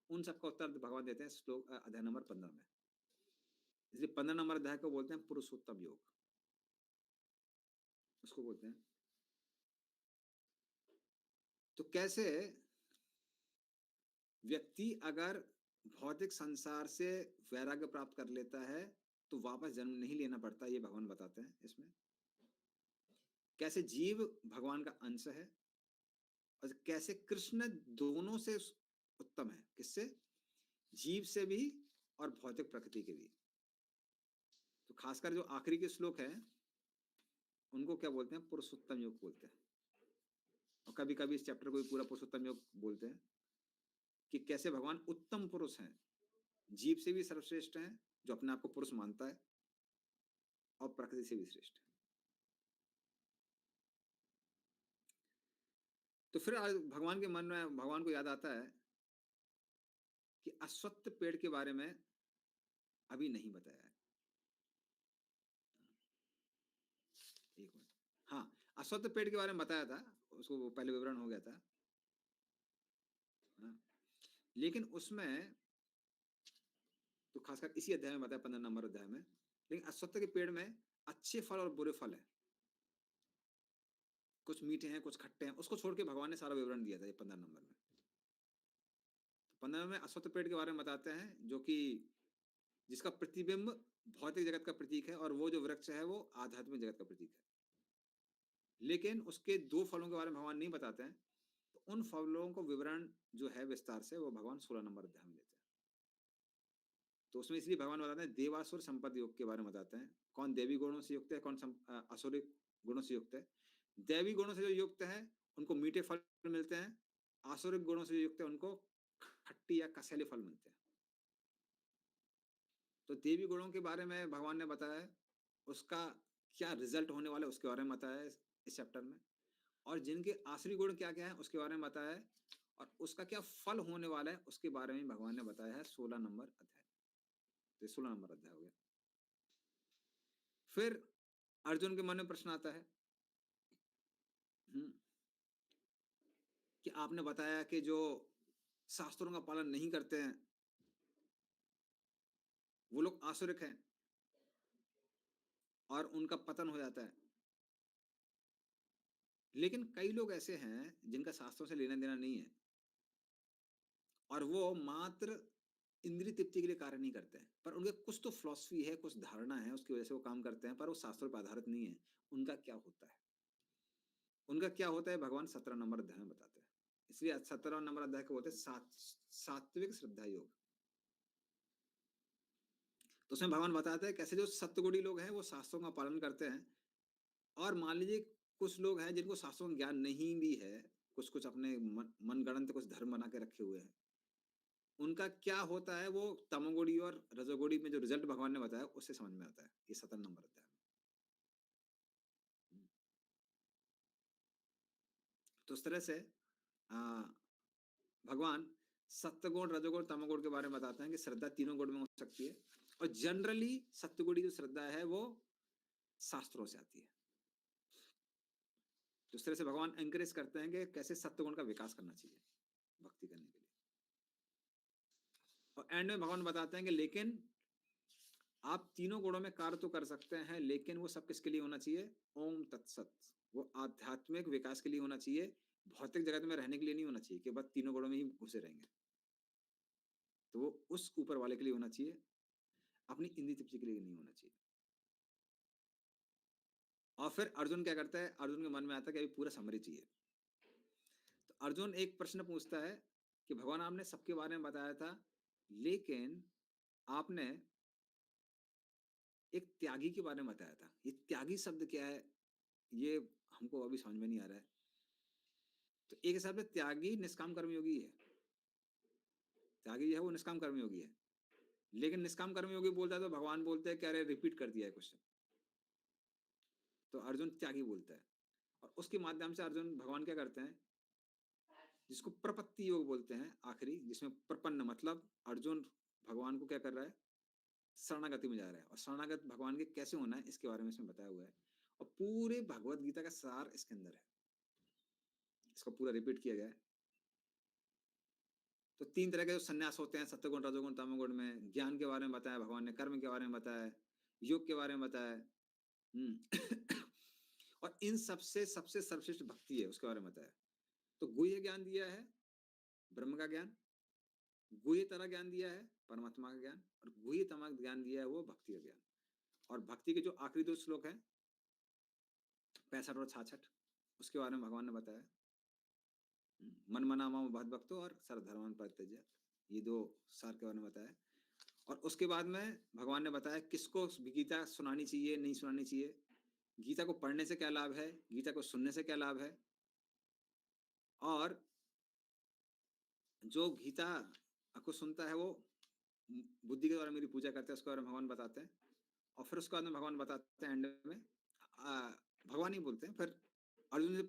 उन सबका उत्तर भगवान देते हैं श्लोक अध्याय नंबर 15 में। इसलिए 15 नंबर अध्याय को बोलते हैं पुरुषोत्तम योग, उसको बोलते हैं। तो कैसे व्यक्ति अगर भौतिक संसार से वैराग्य प्राप्त कर लेता है तो वापस जन्म नहीं लेना पड़ता, ये भगवान बताते हैं इसमें। कैसे जीव भगवान का अंश है और कैसे कृष्ण दोनों से उत्तम है, किससे? जीव से भी और भौतिक प्रकृति के भी। तो खासकर जो आखिरी के श्लोक है उनको क्या बोलते हैं? पुरुषोत्तम योग बोलते हैं। और कभी कभी इस चैप्टर को भी पूरा पुरुषोत्तम योग बोलते हैं कि कैसे भगवान उत्तम पुरुष हैं, जीव से भी सर्वश्रेष्ठ हैं जो अपने आप को पुरुष मानता है, और प्रकृति से भी श्रेष्ठ है। तो फिर भगवान के मन में भगवान को याद आता है कि अश्वत्थ पेड़ के बारे में अभी नहीं बताया है। एक मिनट, हाँ, अश्वत्थ पेड़ के बारे में बताया था, उसको पहले विवरण हो गया था, हाँ। लेकिन उसमें तो खासकर इसी अध्याय में बताया, 15 नंबर अध्याय में। लेकिन अश्वत्थ के पेड़ में अच्छे फल और बुरे फल है, कुछ मीठे हैं कुछ खट्टे हैं, उसको छोड़ के भगवान ने सारा विवरण दिया था ये 15 नंबर में। 15 में अश्वत्थ पेड़ के बारे में बताते हैं, जो कि जिसका प्रतिबिंब भौतिक जगत का प्रतीक है, और वो जो वृक्ष है वो आध्यात्मिक जगत का प्रतीक है। लेकिन उसके 2 फलों के बारे में भगवान नहीं बताते हैं, तो उन फलों को विवरण जो है विस्तार से वो भगवान 16 नंबर अध्याय में देते हैं। तो उसमें इसलिए भगवान बताते हैं देवासुर संपद योग के बारे में बताते हैं, कौन देवी गुणों से युक्त है, कौन असुरिक गुणों से युक्त है। दैवी गुणों से जो युक्त है उनको मीठे फल मिलते हैं, आसुरिक गुणों से युक्त है उनको खट्टी या कसैले फल मिलते हैं। तो देवी गुणों के बारे में भगवान ने बताया है, उसका क्या रिजल्ट होने वाला है उसके बारे में बताया है इस चैप्टर में, और जिनके आसुरी गुण क्या क्या है उसके बारे में बताया है, और उसका क्या फल होने वाला है उसके बारे में भगवान ने बताया है 16 नंबर अध्याय। तो 16 नंबर अध्याय हो गया। फिर अर्जुन के मन में प्रश्न आता है कि आपने बताया कि जो शास्त्रों का पालन नहीं करते हैं वो लोग आसुरिक हैं और उनका पतन हो जाता है। लेकिन कई लोग ऐसे हैं जिनका शास्त्रों से लेना देना नहीं है, और वो मात्र इंद्रिय तृप्ति के लिए कार्य नहीं करते हैं, पर उनके कुछ तो फिलॉसफी है, कुछ धारणा है, उसकी वजह से वो काम करते हैं, पर वो शास्त्रों पर आधारित नहीं है। उनका क्या होता है, उनका क्या होता है भगवान 17 नंबर अध्याय में बताते हैं। इसलिए 17 नंबर अध्याय को बोलते हैं सात्विक श्रद्धा योग। तो उसमें भगवान बताते हैं कैसे जो सत्वगुणी लोग हैं वो शास्त्रों का पालन करते हैं, और मान लीजिए कुछ लोग हैं जिनको शास्त्रों का ज्ञान नहीं भी है, कुछ कुछ अपने मनगढ़ंत कुछ धर्म बना के रखे हुए हैं, उनका क्या होता है वो तमोगुणी और रजोगुणी में जो रिजल्ट भगवान ने बताया उससे समझ में आता है ये 17 नंबर अध्याय में। तो उस तरह से भगवान सत्वगुण रजोगुण तमोगुण के बारे में बताते हैं कि श्रद्धा तीनों गुण में हो सकती है, और जनरली सत्वगुणी जो श्रद्धा है वो शास्त्रों से आती है। तो इस तरह से भगवान एनकरेज करते हैं कि कैसे सत्वगुण का विकास करना चाहिए भक्ति करने के लिए। और एंड में भगवान बताते हैं कि लेकिन आप तीनों गुणों में कार्य तो कर सकते हैं, लेकिन वो सब किसके लिए होना चाहिए? ओम तत्सत। वो आध्यात्मिक विकास के लिए होना चाहिए, भौतिक जगत में रहने के लिए नहीं होना चाहिए कि बस तीनों गुणों में ही घुसे रहेंगे। तो वो उस ऊपर वाले के लिए होना चाहिए, अपनी इंद्रिय तृप्ति के लिए नहीं होना चाहिए। और फिर अर्जुन क्या करता है, अर्जुन के मन में आता है कि अभी पूरा समरी चाहिए। तो अर्जुन एक प्रश्न पूछता है कि भगवान आपने सबके बारे में बताया था, लेकिन आपने एक त्यागी के बारे में बताया था। ये त्यागी शब्द क्या है ये हमको अभी समझ में नहीं आ रहा है। तो एक हिसाब से त्यागी निष्काम कर्मयोगी है, त्यागी जो है वो निष्काम कर्मयोगी है, लेकिन निष्काम कर्मयोगी बोलता है तो भगवान बोलते हैं कि अरे रिपीट कर दिया है क्वेश्चन। तो अर्जुन त्यागी बोलता है, और उसके माध्यम से अर्जुन भगवान क्या करते हैं, जिसको प्रपत्ति योग बोलते हैं आखिरी, जिसमें प्रपन्न मतलब अर्जुन भगवान को क्या कर रहा है, शरणागति में जा रहा है, और शरणागत भगवान के कैसे होना है इसके बारे में इसमें बताया हुआ है, और पूरे भगवत गीता का सार इसके अंदर है, इसको पूरा रिपीट किया गया है। तो 3 तरह के जो संन्यास होते हैं सत्वगुण रजोगुण तमोगुण में, ज्ञान के बारे में बताया भगवान ने, कर्म के बारे में बताया, योग के बारे में बताया, और इन सबसे सबसे सर्वश्रेष्ठ भक्ति है उसके बारे में बताया। तो गुह्य ज्ञान दिया है ब्रह्म का ज्ञान, गुह्यतरा ज्ञान दिया है परमात्मा का ज्ञान, और गुह्यतम ज्ञान दिया है वो भक्ति का ज्ञान। और भक्ति के जो आखिरी 2 श्लोक हैं 65 और 66 उसके बारे में भगवान ने बताया, मन मना मम भद भक्तो और सर्वधर्मान् परित्यज्य, ये 2 सार के बारे में बताया। और उसके बाद में भगवान ने बताया किसको गीता सुनानी चाहिए नहीं सुनानी चाहिए, गीता को पढ़ने से क्या लाभ है, गीता को सुनने से क्या लाभ है, और जो गीता को सुनता है वो बुद्धि के द्वारा मेरी पूजा करता है, उसके बारे में भगवान बताते हैं। और फिर उसके बाद में भगवान बताते हैं एंड में भगवान ही बोलते हैं, फिर अर्जुन से